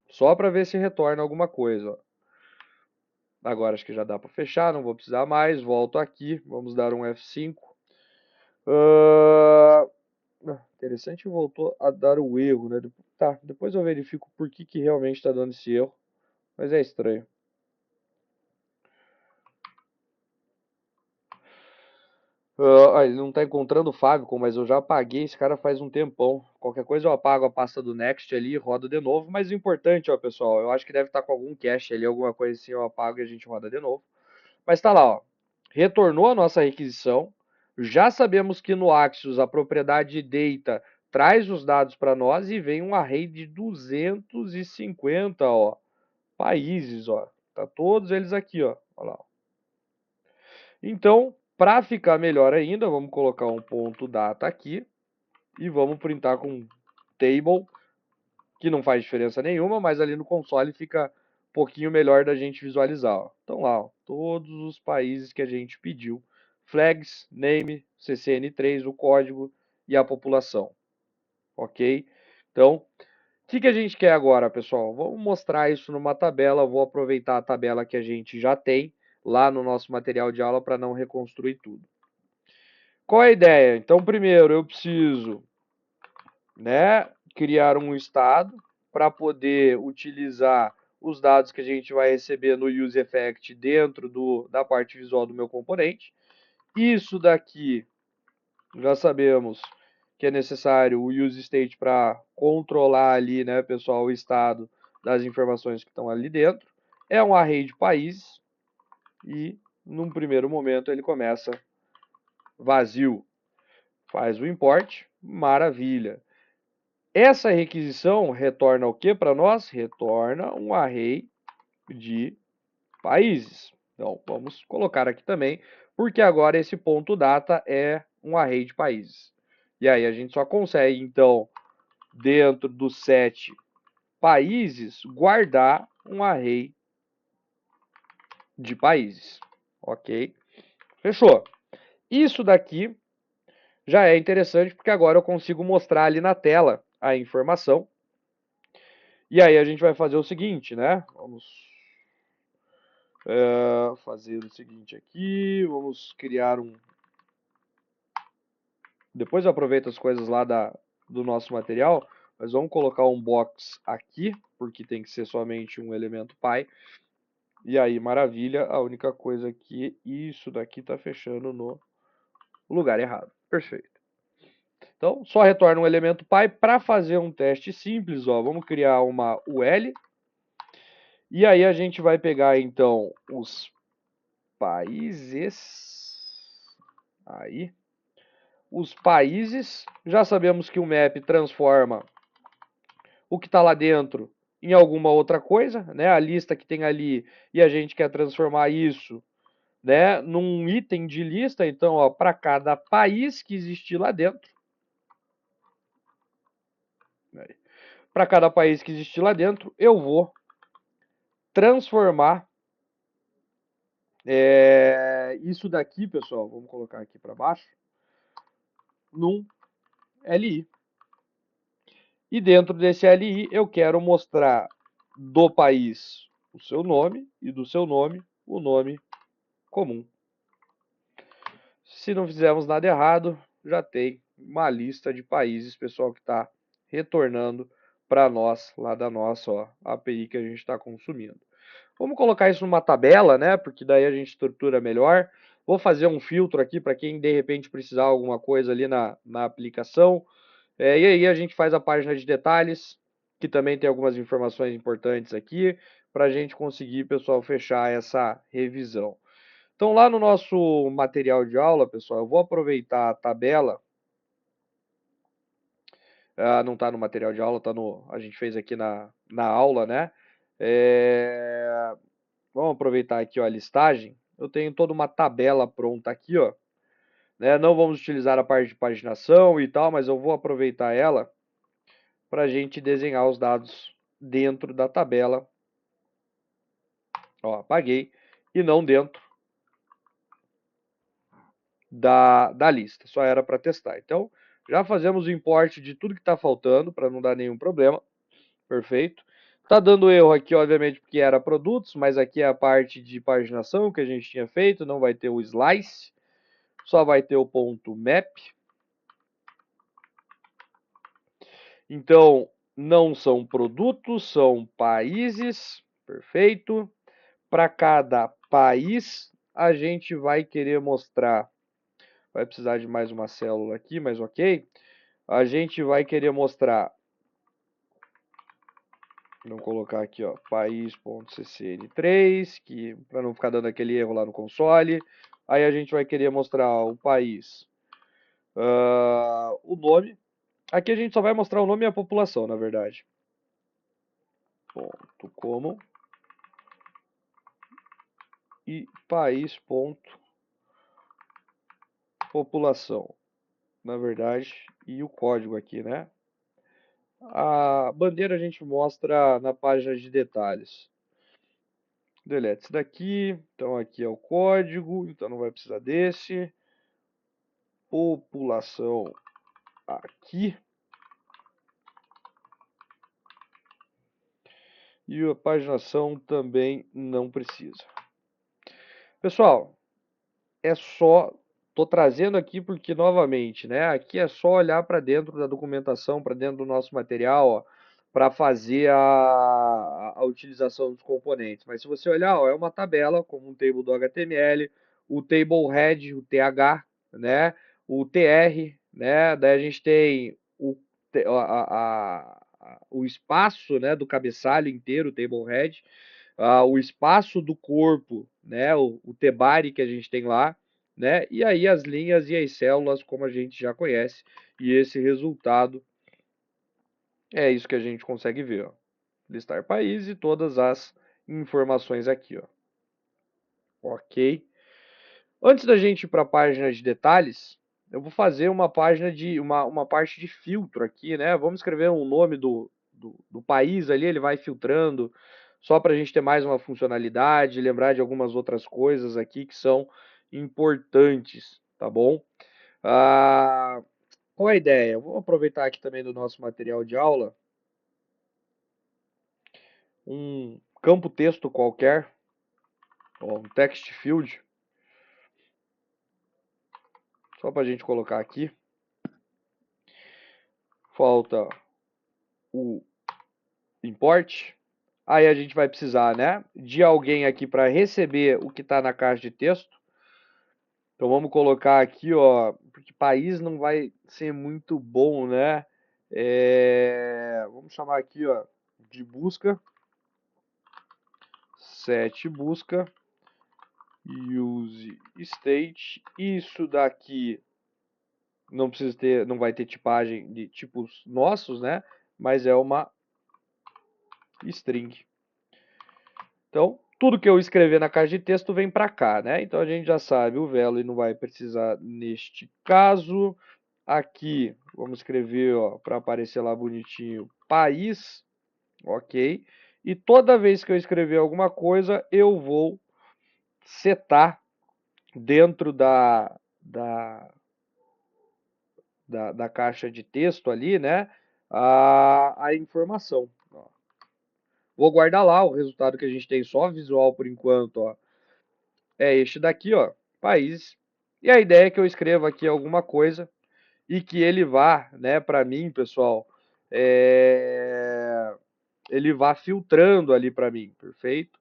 Só para ver se retorna alguma coisa. Agora acho que já dá para fechar, não vou precisar mais. Volto aqui, vamos dar um F5. Interessante, voltou a dar o erro, né? Tá, depois eu verifico por que realmente está dando esse erro, mas é estranho. Ele não está encontrando o Fábio, mas eu já apaguei esse cara faz um tempão. Qualquer coisa eu apago a pasta do Next ali e rodo de novo. Mas o importante, ó, pessoal, eu acho que deve estar com algum cache ali, alguma coisa assim, eu apago e a gente roda de novo. Mas tá lá, ó. Retornou a nossa requisição. Já sabemos que no Axios a propriedade data traz os dados para nós e vem um array de 250, ó, países, ó. Tá todos eles aqui, ó. Olha lá. Então, para ficar melhor ainda, vamos colocar um ponto data aqui e vamos printar com table, que não faz diferença nenhuma, mas ali no console fica um pouquinho melhor da gente visualizar. Ó. Então lá, ó, todos os países que a gente pediu, flags, name, CCN3, o código e a população, ok? Então, o que a gente quer agora, pessoal? Vamos mostrar isso numa tabela, vou aproveitar a tabela que a gente já tem lá no nosso material de aula para não reconstruir tudo. Qual é a ideia? Então, primeiro eu preciso, né, criar um estado para poder utilizar os dados que a gente vai receber no useEffect dentro da parte visual do meu componente. Isso daqui já sabemos que é necessário o useState para controlar ali, né, pessoal, o estado das informações que estão ali dentro. É um array de países e, num primeiro momento, ele começa vazio. Faz o import, maravilha. Essa requisição retorna o que para nós? Retorna um array de países. Então, vamos colocar aqui também, porque agora esse ponto data é um array de países. E aí a gente só consegue, então, dentro do set países, guardar um array de países. Ok? Fechou. Isso daqui já é interessante, porque agora eu consigo mostrar ali na tela a informação. E aí a gente vai fazer o seguinte, né? Vamos fazer o seguinte aqui, vamos criar um... Depois eu aproveito as coisas lá do nosso material, mas vamos colocar um box aqui, porque tem que ser somente um elemento pi. E aí, maravilha, a única coisa aqui, isso daqui está fechando no lugar errado. Perfeito. Então, só retorna um elemento pi para fazer um teste simples, ó, vamos criar uma UL. E aí a gente vai pegar, então, os países. Aí. Os países. Já sabemos que o map transforma o que está lá dentro em alguma outra coisa, né? A lista que tem ali e a gente quer transformar isso, né, num item de lista. Então, para cada país que existir lá dentro, para cada país que existir lá dentro, eu vou transformar isso daqui, pessoal, vamos colocar aqui para baixo, num LI. E dentro desse LI eu quero mostrar do país o seu nome e do seu nome o nome comum. Se não fizermos nada errado, já tem uma lista de países, pessoal, que está retornando para nós lá da nossa API que a gente está consumindo. Vamos colocar isso numa tabela, né? Porque daí a gente estrutura melhor. Vou fazer um filtro aqui para quem de repente precisar alguma coisa ali na aplicação. E aí a gente faz a página de detalhes, que também tem algumas informações importantes aqui, para a gente conseguir, pessoal, fechar essa revisão. Então, lá no nosso material de aula, pessoal, eu vou aproveitar a tabela. Não está no material de aula, a gente fez aqui na aula, né? Vamos aproveitar aqui, ó, a listagem. Eu tenho toda uma tabela pronta aqui, ó. Né? Não vamos utilizar a parte de paginação e tal, mas eu vou aproveitar ela para a gente desenhar os dados dentro da tabela. Ó, apaguei. E não dentro da lista. Só era para testar. Então, já fazemos o import de tudo que está faltando para não dar nenhum problema. Perfeito. Tá dando erro aqui, obviamente, porque era produtos, mas aqui é a parte de paginação que a gente tinha feito. Não vai ter o slice, só vai ter o ponto map. Então, não são produtos, são países. Perfeito. Para cada país, a gente vai querer mostrar. Vai precisar de mais uma célula aqui, mas ok. A gente vai querer mostrar. Vamos colocar aqui, ó, país.ccn3, que para não ficar dando aquele erro lá no console. Aí a gente vai querer mostrar o país, o nome. Aqui a gente só vai mostrar o nome e a população, na verdade. Ponto como e país ponto população, na verdade, e o código aqui, né? A bandeira a gente mostra na página de detalhes. Delete esse daqui, então aqui é o código, então não vai precisar desse. População aqui. E a paginação também não precisa. Pessoal, é só... Estou trazendo aqui porque, novamente, né? Aqui é só olhar para dentro da documentação, para dentro do nosso material, para fazer a utilização dos componentes. Mas se você olhar, ó, é uma tabela, como um table do HTML, o table head, o TH, né? O TR, né? Daí a gente tem o espaço, né, do cabeçalho inteiro, o table head, o espaço do corpo, né? O tebari que a gente tem lá, né? E aí as linhas e as células, como a gente já conhece, e esse resultado é isso que a gente consegue ver, ó. Listar país e todas as informações aqui, ó. Ok. Antes da gente ir para a página de detalhes, eu vou fazer uma página de uma parte de filtro aqui, né? Vamos escrever um nome do país ali, ele vai filtrando, só para a gente ter mais uma funcionalidade, lembrar de algumas outras coisas aqui que são importantes, tá bom? Qual é a ideia? Eu vou aproveitar aqui também do nosso material de aula, um campo texto qualquer, ó, um text field, só para a gente colocar aqui. Falta o import. Aí a gente vai precisar, né, de alguém aqui para receber o que está na caixa de texto. Então vamos colocar aqui, ó, porque país não vai ser muito bom, né? Vamos chamar aqui, ó, de busca, set busca, use state. Isso daqui não precisa ter, não vai ter tipagem de tipos nossos, né? Mas é uma string. Então, tudo que eu escrever na caixa de texto vem para cá, né? Então a gente já sabe, o value não vai precisar neste caso. Aqui, vamos escrever, ó, para aparecer lá bonitinho, país, ok? E toda vez que eu escrever alguma coisa, eu vou setar dentro da caixa de texto ali, né? A informação. Ó. Vou guardar lá o resultado que a gente tem só visual por enquanto, ó. É este daqui, ó, país. E a ideia é que eu escreva aqui alguma coisa e que ele vá, né, para mim, pessoal, ele vá filtrando ali para mim, perfeito?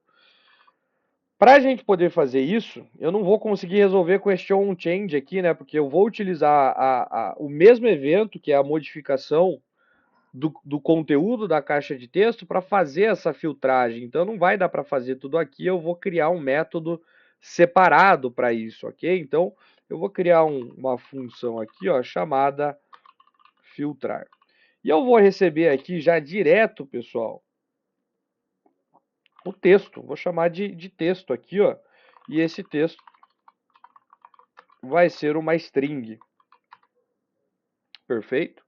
Para a gente poder fazer isso, eu não vou conseguir resolver question change aqui, né, porque eu vou utilizar o mesmo evento, que é a modificação do conteúdo da caixa de texto para fazer essa filtragem. Então não vai dar para fazer tudo aqui, eu vou criar um método separado para isso, ok? Então, eu vou criar uma função aqui, ó, chamada filtrar. E eu vou receber aqui já direto, pessoal, o texto. Vou chamar de texto aqui, ó. E esse texto vai ser uma string. Perfeito?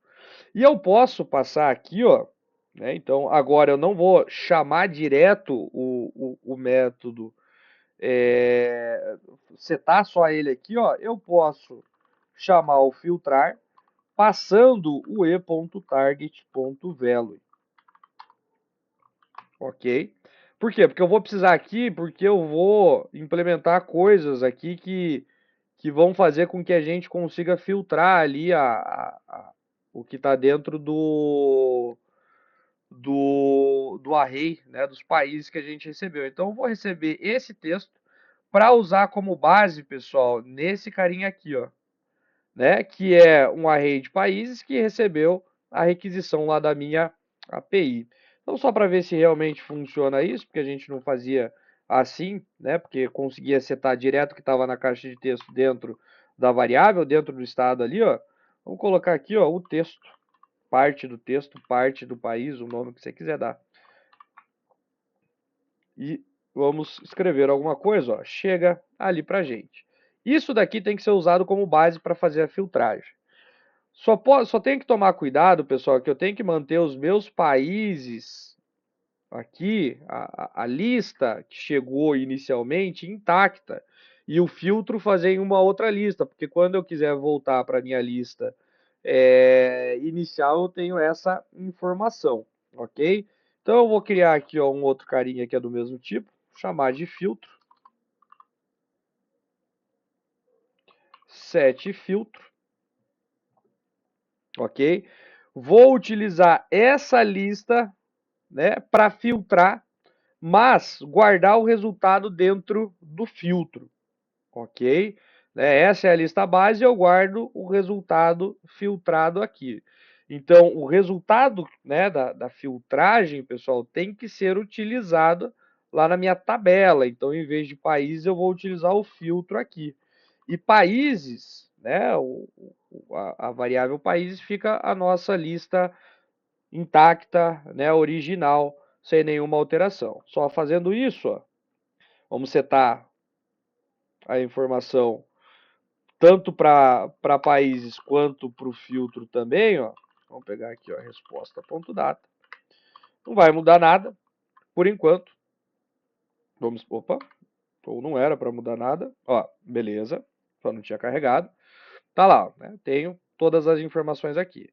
E eu posso passar aqui, ó. Né? Então, agora eu não vou chamar direto o método, setar só ele aqui, ó. Eu posso chamar o filtrar passando o e.target.value. Ok? Por quê? Porque eu vou precisar aqui, porque eu vou implementar coisas aqui que vão fazer com que a gente consiga filtrar ali o que está dentro do array, né, dos países que a gente recebeu. Então, eu vou receber esse texto para usar como base, pessoal, nesse carinha aqui, ó, né, que é um array de países que recebeu a requisição lá da minha API. Então, só para ver se realmente funciona isso, porque a gente não fazia assim, né, porque conseguia setar direto o que estava na caixa de texto dentro da variável, dentro do estado ali, ó. Vamos colocar aqui, ó, o texto, parte do texto, parte do país, o nome que você quiser dar. E vamos escrever alguma coisa, ó, chega ali para gente. Isso daqui tem que ser usado como base para fazer a filtragem. Só tenho que tomar cuidado, pessoal, que eu tenho que manter os meus países aqui, a lista que chegou inicialmente intacta, e o filtro fazer em uma outra lista, porque quando eu quiser voltar para a minha lista inicial, eu tenho essa informação, ok? Então eu vou criar aqui ó, um outro carinha que é do mesmo tipo, chamar de filtro, set filtro, ok? Vou utilizar essa lista, né, para filtrar, mas guardar o resultado dentro do filtro, ok? Essa é a lista base, eu guardo o resultado filtrado aqui. Então, o resultado, né, da filtragem, pessoal, tem que ser utilizado lá na minha tabela. Então, em vez de países, eu vou utilizar o filtro aqui. E países, né, a variável países fica a nossa lista intacta, né, original, sem nenhuma alteração. Só fazendo isso, ó, vamos setar a informação tanto para países quanto para o filtro também, ó. Vamos pegar aqui, ó, resposta.data. Não vai mudar nada, por enquanto. Opa, ou não era para mudar nada. Ó, beleza, só não tinha carregado. Tá lá, né? Tenho todas as informações aqui.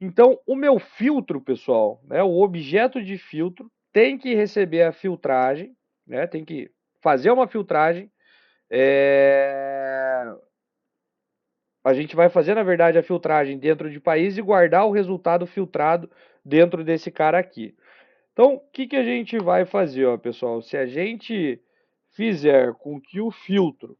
Então, o meu filtro, pessoal, né, o objeto de filtro tem que receber a filtragem, né, tem que fazer uma filtragem. A gente vai fazer, na verdade, a filtragem dentro de país e guardar o resultado filtrado dentro desse cara aqui. Então, o que a gente vai fazer, ó, pessoal? Se a gente fizer com que o filtro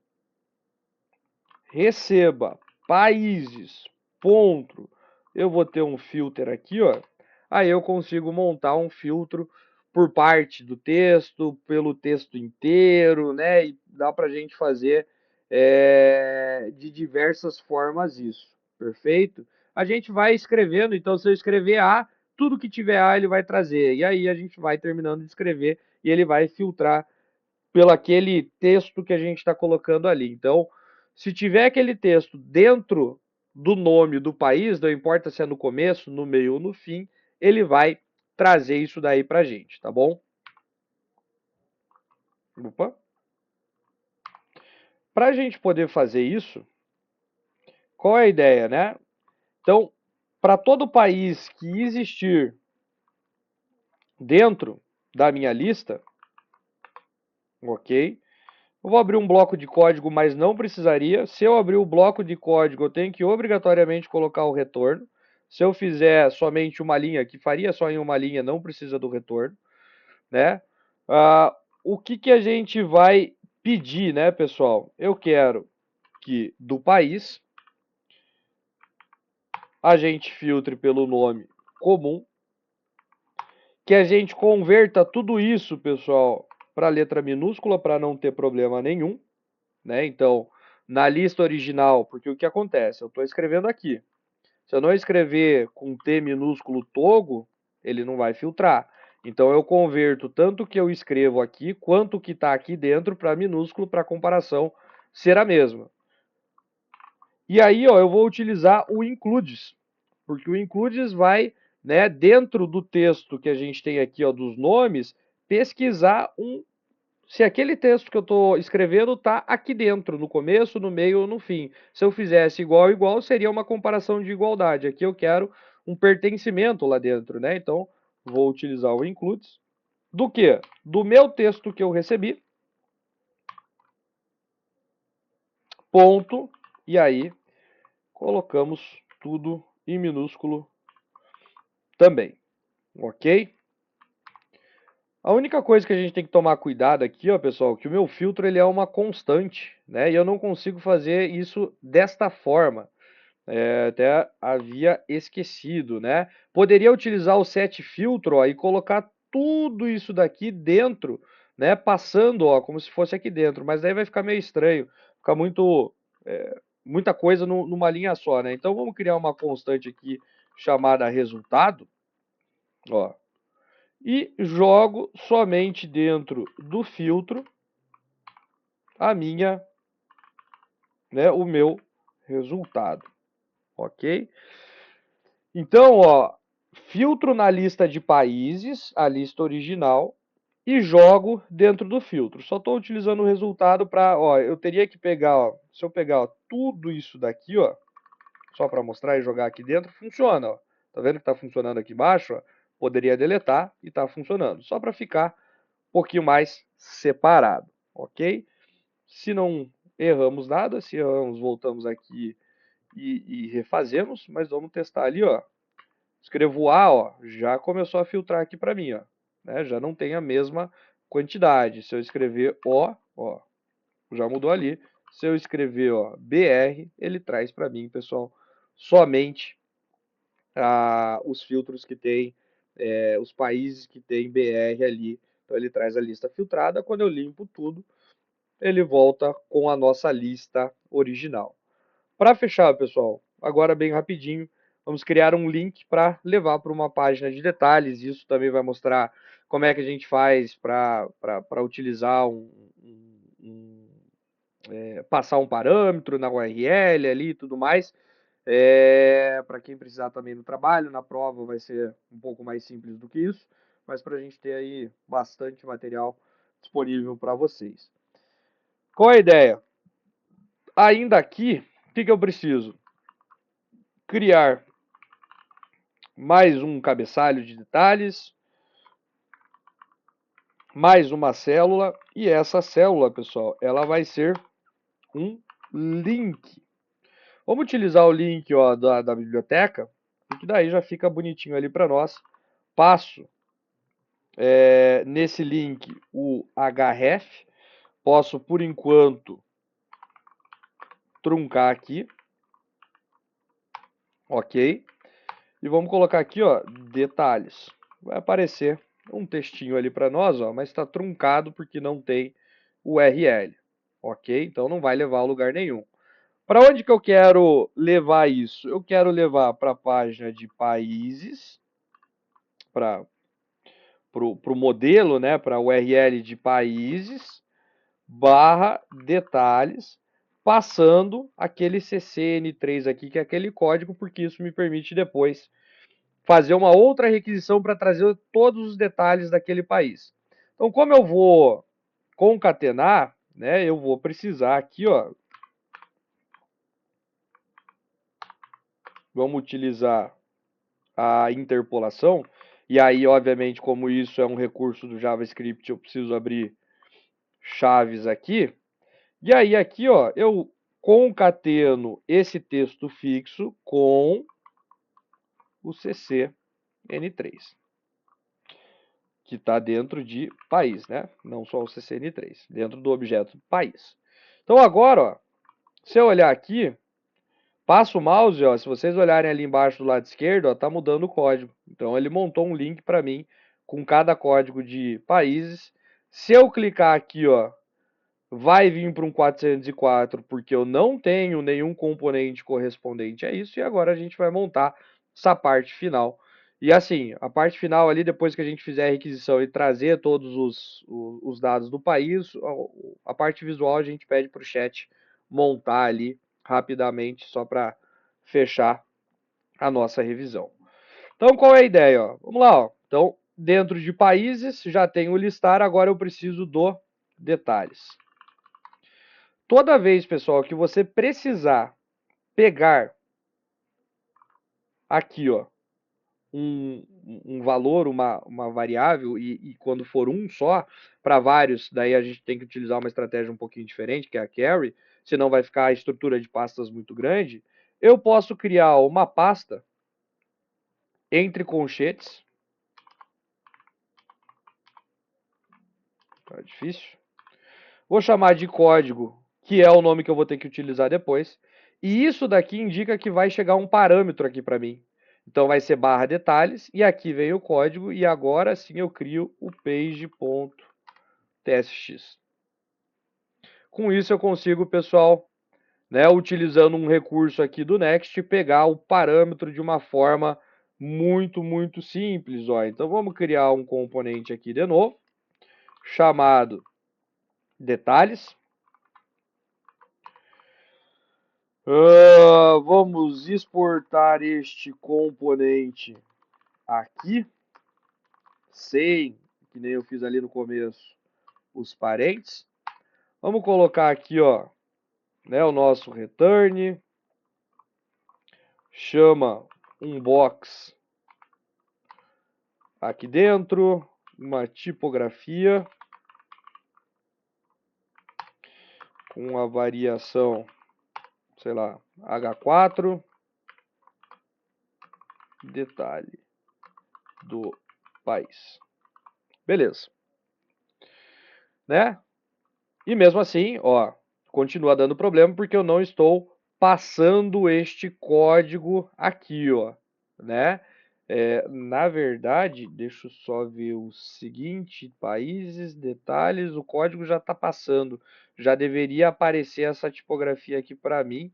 receba países, ponto, eu vou ter um filtro aqui, ó. Aí eu consigo montar um filtro por parte do texto, pelo texto inteiro, né? E dá para a gente fazer de diversas formas isso, perfeito? A gente vai escrevendo, então se eu escrever A, tudo que tiver A ele vai trazer. E aí a gente vai terminando de escrever e ele vai filtrar pelo aquele texto que a gente está colocando ali. Então, se tiver aquele texto dentro do nome do país, não importa se é no começo, no meio ou no fim, ele vai trazer isso daí para a gente, tá bom? Opa. Para a gente poder fazer isso, qual é a ideia, né? Então, para todo país que existir dentro da minha lista, ok? Eu vou abrir um bloco de código, mas não precisaria. Se eu abrir o bloco de código, eu tenho que obrigatoriamente colocar o retorno. Se eu fizer somente uma linha, que faria só em uma linha, não precisa do retorno, né? O que a gente vai pedir, né, pessoal? Eu quero que do país a gente filtre pelo nome comum, que a gente converta tudo isso, pessoal, para letra minúscula para não ter problema nenhum. né? Então, na lista original, porque o que acontece? Eu estou escrevendo aqui. Se eu não escrever com T minúsculo Togo, ele não vai filtrar. Então eu converto tanto o que eu escrevo aqui quanto o que está aqui dentro para minúsculo para a comparação ser a mesma. E aí, ó, eu vou utilizar o includes, porque o includes vai, né, dentro do texto que a gente tem aqui, ó, dos nomes, pesquisar se aquele texto que eu estou escrevendo está aqui dentro, no começo, no meio ou no fim. Se eu fizesse igual, igual, seria uma comparação de igualdade. Aqui eu quero um pertencimento lá dentro, né? Então, vou utilizar o includes. Do que? Do meu texto que eu recebi, ponto, e aí colocamos tudo em minúsculo também, ok? A única coisa que a gente tem que tomar cuidado aqui, ó, pessoal, que o meu filtro ele é uma constante, né? E eu não consigo fazer isso desta forma. Até havia esquecido, né? Poderia utilizar o set filtro, ó, e colocar tudo isso daqui dentro, né? Passando, ó, como se fosse aqui dentro, mas daí vai ficar meio estranho, ficar muita coisa numa linha só, né? Então vamos criar uma constante aqui chamada resultado, ó, e jogo somente dentro do filtro o meu resultado, ok? Então, ó, filtro na lista de países, a lista original, e jogo dentro do filtro. Só estou utilizando o resultado para, ó, eu teria que pegar, ó, se eu pegar, ó, tudo isso daqui, ó, só para mostrar e jogar aqui dentro, funciona, ó. Tá vendo que está funcionando aqui embaixo, ó? Poderia deletar e está funcionando. Só para ficar um pouquinho mais separado, ok? Se não erramos nada, se erramos, voltamos aqui e refazemos, mas vamos testar ali, ó. Escrevo A, ó, já começou a filtrar aqui para mim, ó, né? Já não tem a mesma quantidade. Se eu escrever O, ó, já mudou ali. Se eu escrever, ó, BR, ele traz para mim, pessoal, somente os filtros que tem, os países que tem BR ali. Então ele traz a lista filtrada. Quando eu limpo tudo, ele volta com a nossa lista original. Para fechar, pessoal, agora bem rapidinho, vamos criar um link para levar para uma página de detalhes. Isso também vai mostrar como é que a gente faz para utilizar passar um parâmetro na URL ali e tudo mais. Para quem precisar também no trabalho, na prova vai ser um pouco mais simples do que isso, mas para a gente ter aí bastante material disponível para vocês. Qual a ideia? Ainda aqui, o que eu preciso? Criar mais um cabeçalho de detalhes, mais uma célula, e essa célula, pessoal, ela vai ser um link. Vamos utilizar o link, ó, da biblioteca, porque daí já fica bonitinho ali para nós. Passo nesse link o href, posso por enquanto truncar aqui, ok? E vamos colocar aqui, ó, detalhes. Vai aparecer um textinho ali para nós, ó, mas está truncado porque não tem URL, ok? Então não vai levar a lugar nenhum. Para onde que eu quero levar isso? Eu quero levar para a página de países, para o modelo, né, para a URL de países, barra detalhes, passando aquele CCN3 aqui, que é aquele código, porque isso me permite depois fazer uma outra requisição para trazer todos os detalhes daquele país. Então, como eu vou concatenar, né, eu vou precisar aqui, ó, vamos utilizar a interpolação, e aí, obviamente, como isso é um recurso do JavaScript, eu preciso abrir chaves aqui, e aí aqui, ó, eu concateno esse texto fixo com o CCN3, que está dentro de país, né? Não só o CCN3, dentro do objeto país. Então agora, ó, se eu olhar aqui, passo o mouse, ó, se vocês olharem ali embaixo do lado esquerdo, ó, tá mudando o código. Então ele montou um link para mim com cada código de países. Se eu clicar aqui, ó, vai vir para um 404 porque eu não tenho nenhum componente correspondente a isso, e agora a gente vai montar essa parte final. E assim, a parte final ali, depois que a gente fizer a requisição e trazer todos os dados do país, a parte visual a gente pede para o chat montar ali rapidamente, só para fechar a nossa revisão. Então, qual é a ideia? Ó? Vamos lá. Ó. Então, dentro de países, já tenho o listar, agora eu preciso do detalhes. Toda vez, pessoal, que você precisar pegar aqui, ó, um valor, uma variável, e quando for um só, para vários, daí a gente tem que utilizar uma estratégia um pouquinho diferente, que é a carry, senão vai ficar a estrutura de pastas muito grande. Eu posso criar uma pasta entre colchetes. Tá difícil. Vou chamar de código, que é o nome que eu vou ter que utilizar depois. E isso daqui indica que vai chegar um parâmetro aqui para mim. Então vai ser barra detalhes, e aqui vem o código, e agora sim eu crio o page.tsx. Com isso eu consigo, pessoal, né, utilizando um recurso aqui do Next, pegar o parâmetro de uma forma muito simples. Ó. Então vamos criar um componente aqui de novo, chamado detalhes. Vamos exportar este componente aqui, sem, que nem eu fiz ali no começo, os parentes. Vamos colocar aqui, ó, né, o nosso return, chama um box aqui dentro, uma tipografia com a variação, sei lá, H4, detalhe do país. Beleza. Né? E mesmo assim, ó, continua dando problema porque eu não estou passando este código aqui, ó, né? Na verdade, deixa eu só ver o seguinte, países, detalhes, o código já está passando, já deveria aparecer essa tipografia aqui para mim.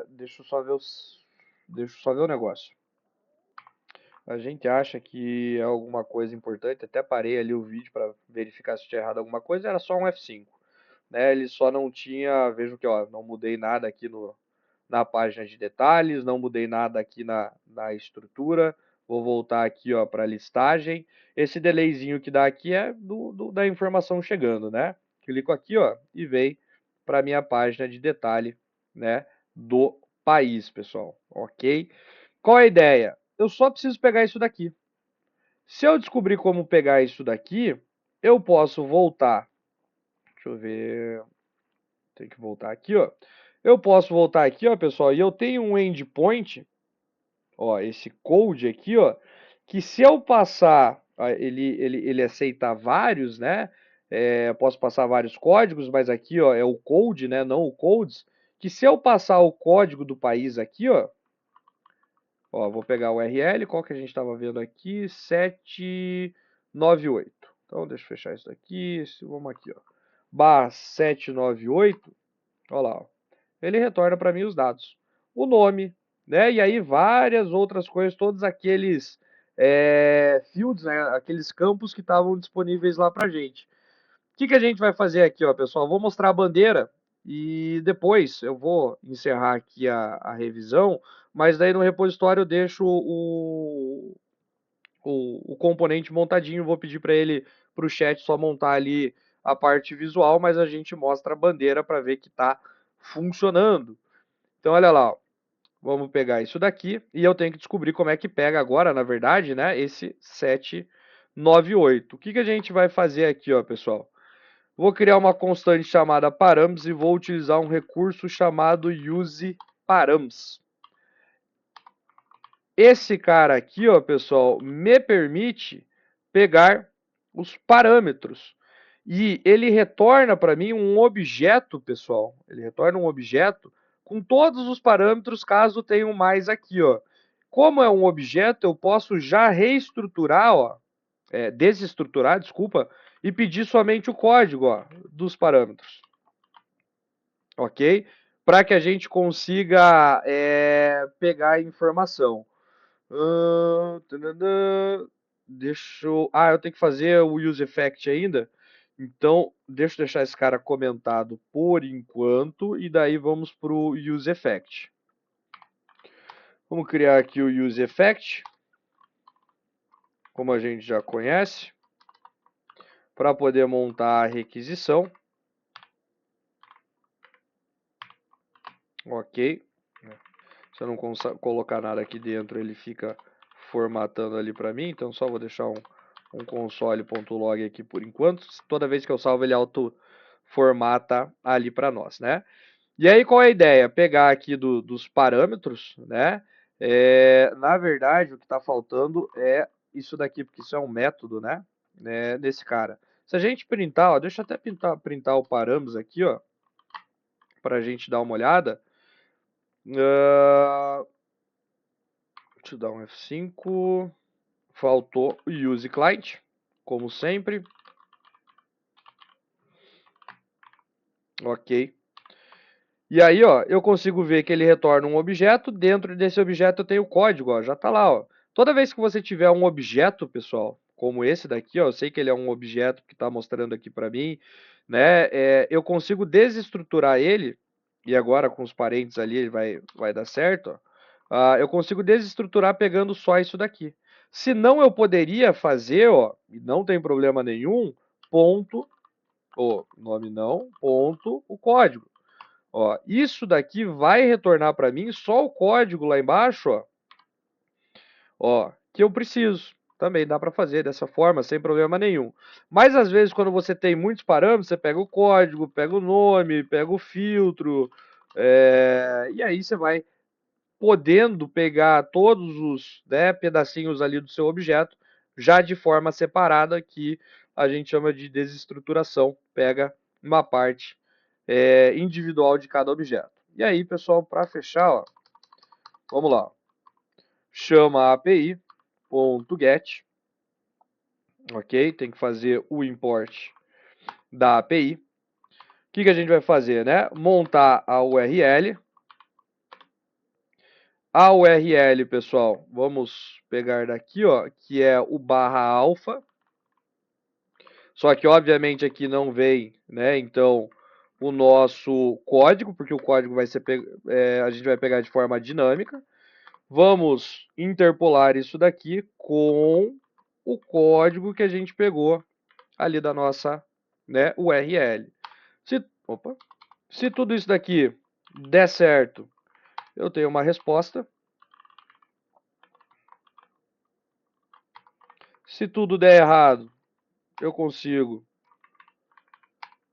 Deixa eu só ver o negócio. A gente acha que é alguma coisa importante, até parei ali o vídeo para verificar se tinha errado alguma coisa, era só um F5. Né? Ele só não tinha, vejo que ó, não mudei nada aqui na página de detalhes, não mudei nada aqui na estrutura. Vou voltar aqui para a listagem. Esse delayzinho que dá aqui é da informação chegando, né? Clico aqui e vem para a minha página de detalhe, né, do país, pessoal. Ok? Qual é a ideia? Eu só preciso pegar isso daqui. Se eu descobrir como pegar isso daqui, eu posso voltar. Deixa eu ver. Tem que voltar aqui, ó. Eu posso voltar aqui, ó, pessoal, e eu tenho um endpoint, ó, esse code aqui, ó, que se eu passar, ó, ele aceita vários, né? Eu posso passar vários códigos, mas aqui, ó, é o code, né? Não o codes. Que se eu passar o código do país aqui, ó, vou pegar o URL, qual que a gente estava vendo aqui? 798. Então, deixa eu fechar isso aqui. Vamos aqui, ó. Barra 798. Olha lá, ó. Ele retorna para mim os dados. O nome, né? E aí várias outras coisas, todos aqueles fields, né? Aqueles campos que estavam disponíveis lá para gente. O que a gente vai fazer aqui, ó, pessoal? Vou mostrar a bandeira e depois eu vou encerrar aqui a revisão, mas daí no repositório eu deixo o componente montadinho, vou pedir para ele, para o chat, só montar ali a parte visual, mas a gente mostra a bandeira para ver que está funcionando. Então, olha lá, ó. Vamos pegar isso daqui e eu tenho que descobrir como é que pega agora, na verdade, né, esse 798. O que a gente vai fazer aqui, ó, pessoal? Vou criar uma constante chamada params e vou utilizar um recurso chamado useParams. Esse cara aqui, ó, pessoal, me permite pegar os parâmetros. E ele retorna para mim um objeto, pessoal. Ele retorna um objeto com todos os parâmetros, caso tenha um mais aqui, ó. Como é um objeto, eu posso já reestruturar, ó, desestruturar, desculpa, e pedir somente o código, ó, dos parâmetros, ok? Para que a gente consiga pegar a informação. Deixa eu... Ah, eu tenho que fazer o use effect ainda. Então, deixa eu deixar esse cara comentado por enquanto. E daí vamos para o use effect. Vamos criar aqui o use effect, como a gente já conhece, para poder montar a requisição. Ok. Se eu não colocar nada aqui dentro, ele fica formatando ali para mim. Então, só vou deixar um console.log aqui por enquanto. Toda vez que eu salvo, ele auto formata ali para nós, né? E aí, qual é a ideia? Pegar aqui dos parâmetros, né? Na verdade, o que está faltando é isso daqui, porque isso é um método, né? Desse cara. Se a gente printar, ó, deixa eu até printar o parâmetros aqui, ó, para a gente dar uma olhada. Deixa eu dar um F5. Faltou o use client, como sempre. Ok. E aí, ó, eu consigo ver que ele retorna um objeto. Dentro desse objeto eu tenho o código, ó, já tá lá, ó. Toda vez que você tiver um objeto, pessoal, como esse daqui, ó, eu sei que ele é um objeto que está mostrando aqui para mim, né? Eu consigo desestruturar ele, e agora com os parênteses ali ele vai dar certo, ó. Eu consigo desestruturar pegando só isso daqui. Se não, eu poderia fazer, ó, e não tem problema nenhum, ponto, o nome não, ponto, o código. Ó, isso daqui vai retornar para mim só o código lá embaixo, ó, que eu preciso. Também dá para fazer dessa forma, sem problema nenhum. Mas às vezes, quando você tem muitos parâmetros, você pega o código, pega o nome, pega o filtro, e aí você vai podendo pegar todos os, né, pedacinhos ali do seu objeto, já de forma separada, que a gente chama de desestruturação. Pega uma parte individual de cada objeto. E aí, pessoal, para fechar, ó, vamos lá. Chama a API.get, ok? Tem que fazer o import da API. O que a gente vai fazer, né? Montar a URL. A URL, pessoal, vamos pegar daqui, ó, que é o /alpha. Só que, obviamente, aqui não vem, né? Então, o nosso código, porque o código vai ser a gente vai pegar de forma dinâmica. Vamos interpolar isso daqui com o código que a gente pegou ali da nossa, né, URL. Opa, se tudo isso daqui der certo, eu tenho uma resposta. Se tudo der errado, eu consigo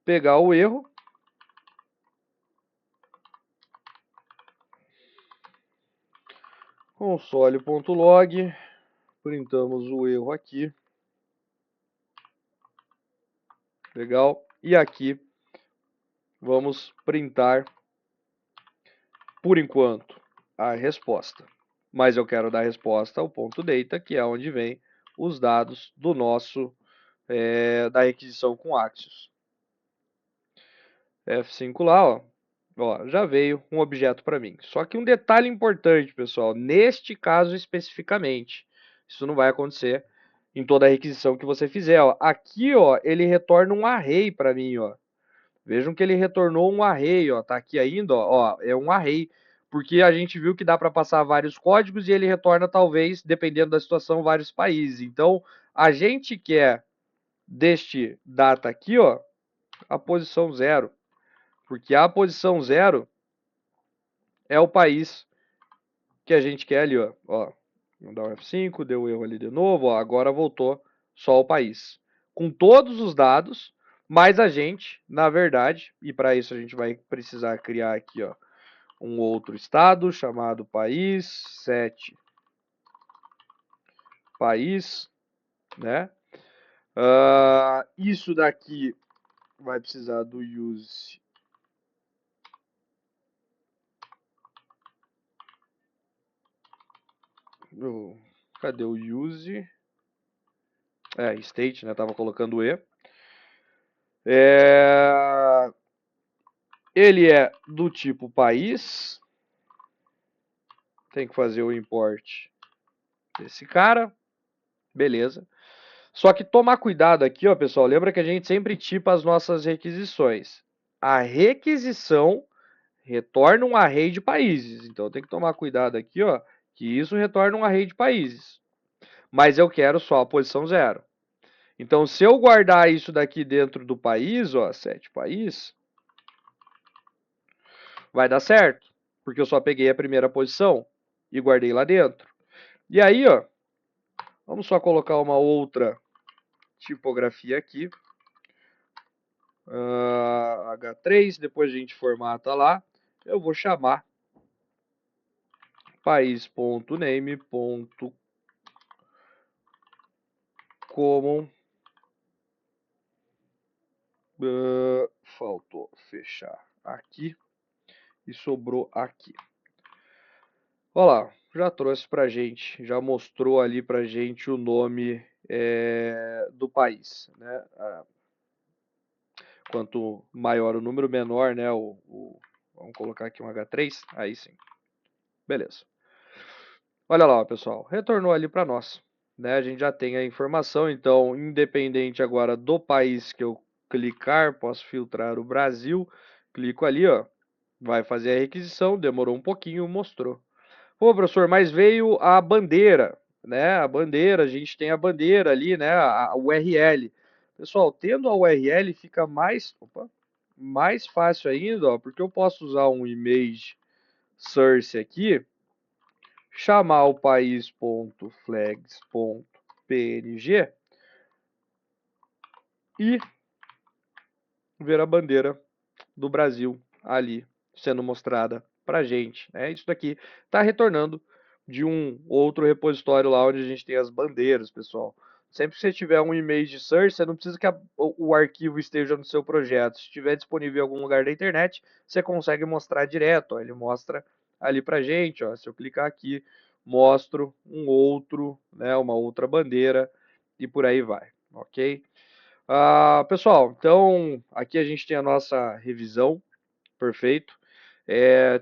pegar o erro. Console.log, printamos o erro aqui. Legal. E aqui vamos printar, por enquanto, a resposta. Mas eu quero dar resposta ao ponto data, que é onde vem os dados do nosso da requisição com Axios. F5 lá, ó, já veio um objeto para mim. Só que um detalhe importante, pessoal, neste caso especificamente, isso não vai acontecer em toda a requisição que você fizer. Ó. Aqui, ó, ele retorna um array para mim, ó. Vejam que ele retornou um array, ó, tá aqui ainda, ó, é um array, porque a gente viu que dá para passar vários códigos e ele retorna talvez, dependendo da situação, vários países. Então, a gente quer deste data aqui, ó, a posição 0, porque a posição 0 é o país que a gente quer ali, ó. Vamos dar um F5, deu erro ali de novo, ó, agora voltou só o país. Com todos os dados, mas a gente, na verdade, e para isso a gente vai precisar criar aqui, ó, um outro estado chamado país, 7 país, né? Isso daqui vai precisar do use. Cadê o use? State, né? Tava colocando E. É... Ele é do tipo país. Tem que fazer o import desse cara. Beleza. Só que tomar cuidado aqui, ó, pessoal. Lembra que a gente sempre tipa as nossas requisições. A requisição retorna um array de países. Então tem que tomar cuidado aqui, ó, que isso retorna um array de países. Mas eu quero só a posição 0. Então, se eu guardar isso daqui dentro do país, ó, set país, vai dar certo, porque eu só peguei a primeira posição e guardei lá dentro. E aí, ó, vamos só colocar uma outra tipografia aqui. H3, depois a gente formata lá. Eu vou chamar país.name.common. Faltou fechar aqui e sobrou aqui. Olha lá, já trouxe pra gente, já mostrou ali pra gente o nome do país, né? Quanto maior o número, menor, né? Vamos colocar aqui um H3, aí sim. Beleza. Olha lá, pessoal, retornou ali para nós, né? A gente já tem a informação, então, independente agora do país que eu clicar, posso filtrar o Brasil, clico ali, ó, vai fazer a requisição, demorou um pouquinho, mostrou. Pô, professor, mas veio a bandeira, né? A bandeira, a gente tem a bandeira ali, né? A URL. Pessoal, tendo a URL fica mais fácil ainda, ó, porque eu posso usar um image source aqui, chamar o país.flags.png e ver a bandeira do Brasil ali sendo mostrada para a gente, né? Isso daqui está retornando de um outro repositório lá onde a gente tem as bandeiras, pessoal. Sempre que você tiver um image search, você não precisa que o arquivo esteja no seu projeto. Se estiver disponível em algum lugar da internet, você consegue mostrar direto. Ó. Ele mostra ali para a gente. Ó. Se eu clicar aqui, mostro um outro, né, uma outra bandeira e por aí vai, ok? Pessoal, então aqui a gente tem a nossa revisão, perfeito.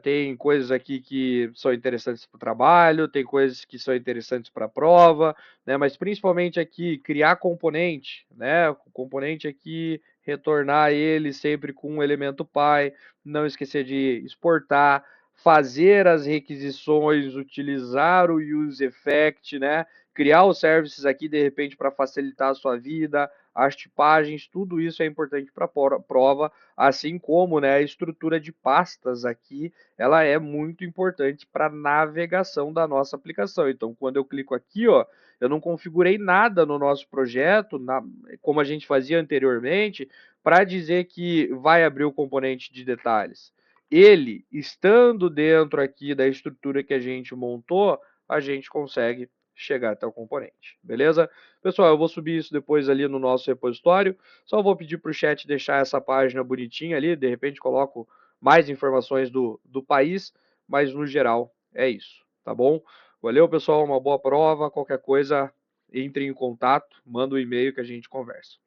Tem coisas aqui que são interessantes para o trabalho, tem coisas que são interessantes para a prova, né? Mas principalmente aqui criar componente, né? O componente aqui retornar ele sempre com um elemento pai, não esquecer de exportar, fazer as requisições, utilizar o use effect, né? Criar os services aqui de repente para facilitar a sua vida, as tipagens, tudo isso é importante para a prova, assim como, né, a estrutura de pastas aqui, ela é muito importante para a navegação da nossa aplicação. Então, quando eu clico aqui, ó, eu não configurei nada no nosso projeto, como a gente fazia anteriormente, para dizer que vai abrir o componente de detalhes. Ele, estando dentro aqui da estrutura que a gente montou, a gente consegue chegar até o componente, beleza? Pessoal, eu vou subir isso depois ali no nosso repositório. Só vou pedir para o chat deixar essa página bonitinha ali. De repente coloco mais informações do país, mas no geral é isso, tá bom? Valeu, pessoal. Uma boa prova. Qualquer coisa, entre em contato, manda um e-mail que a gente conversa.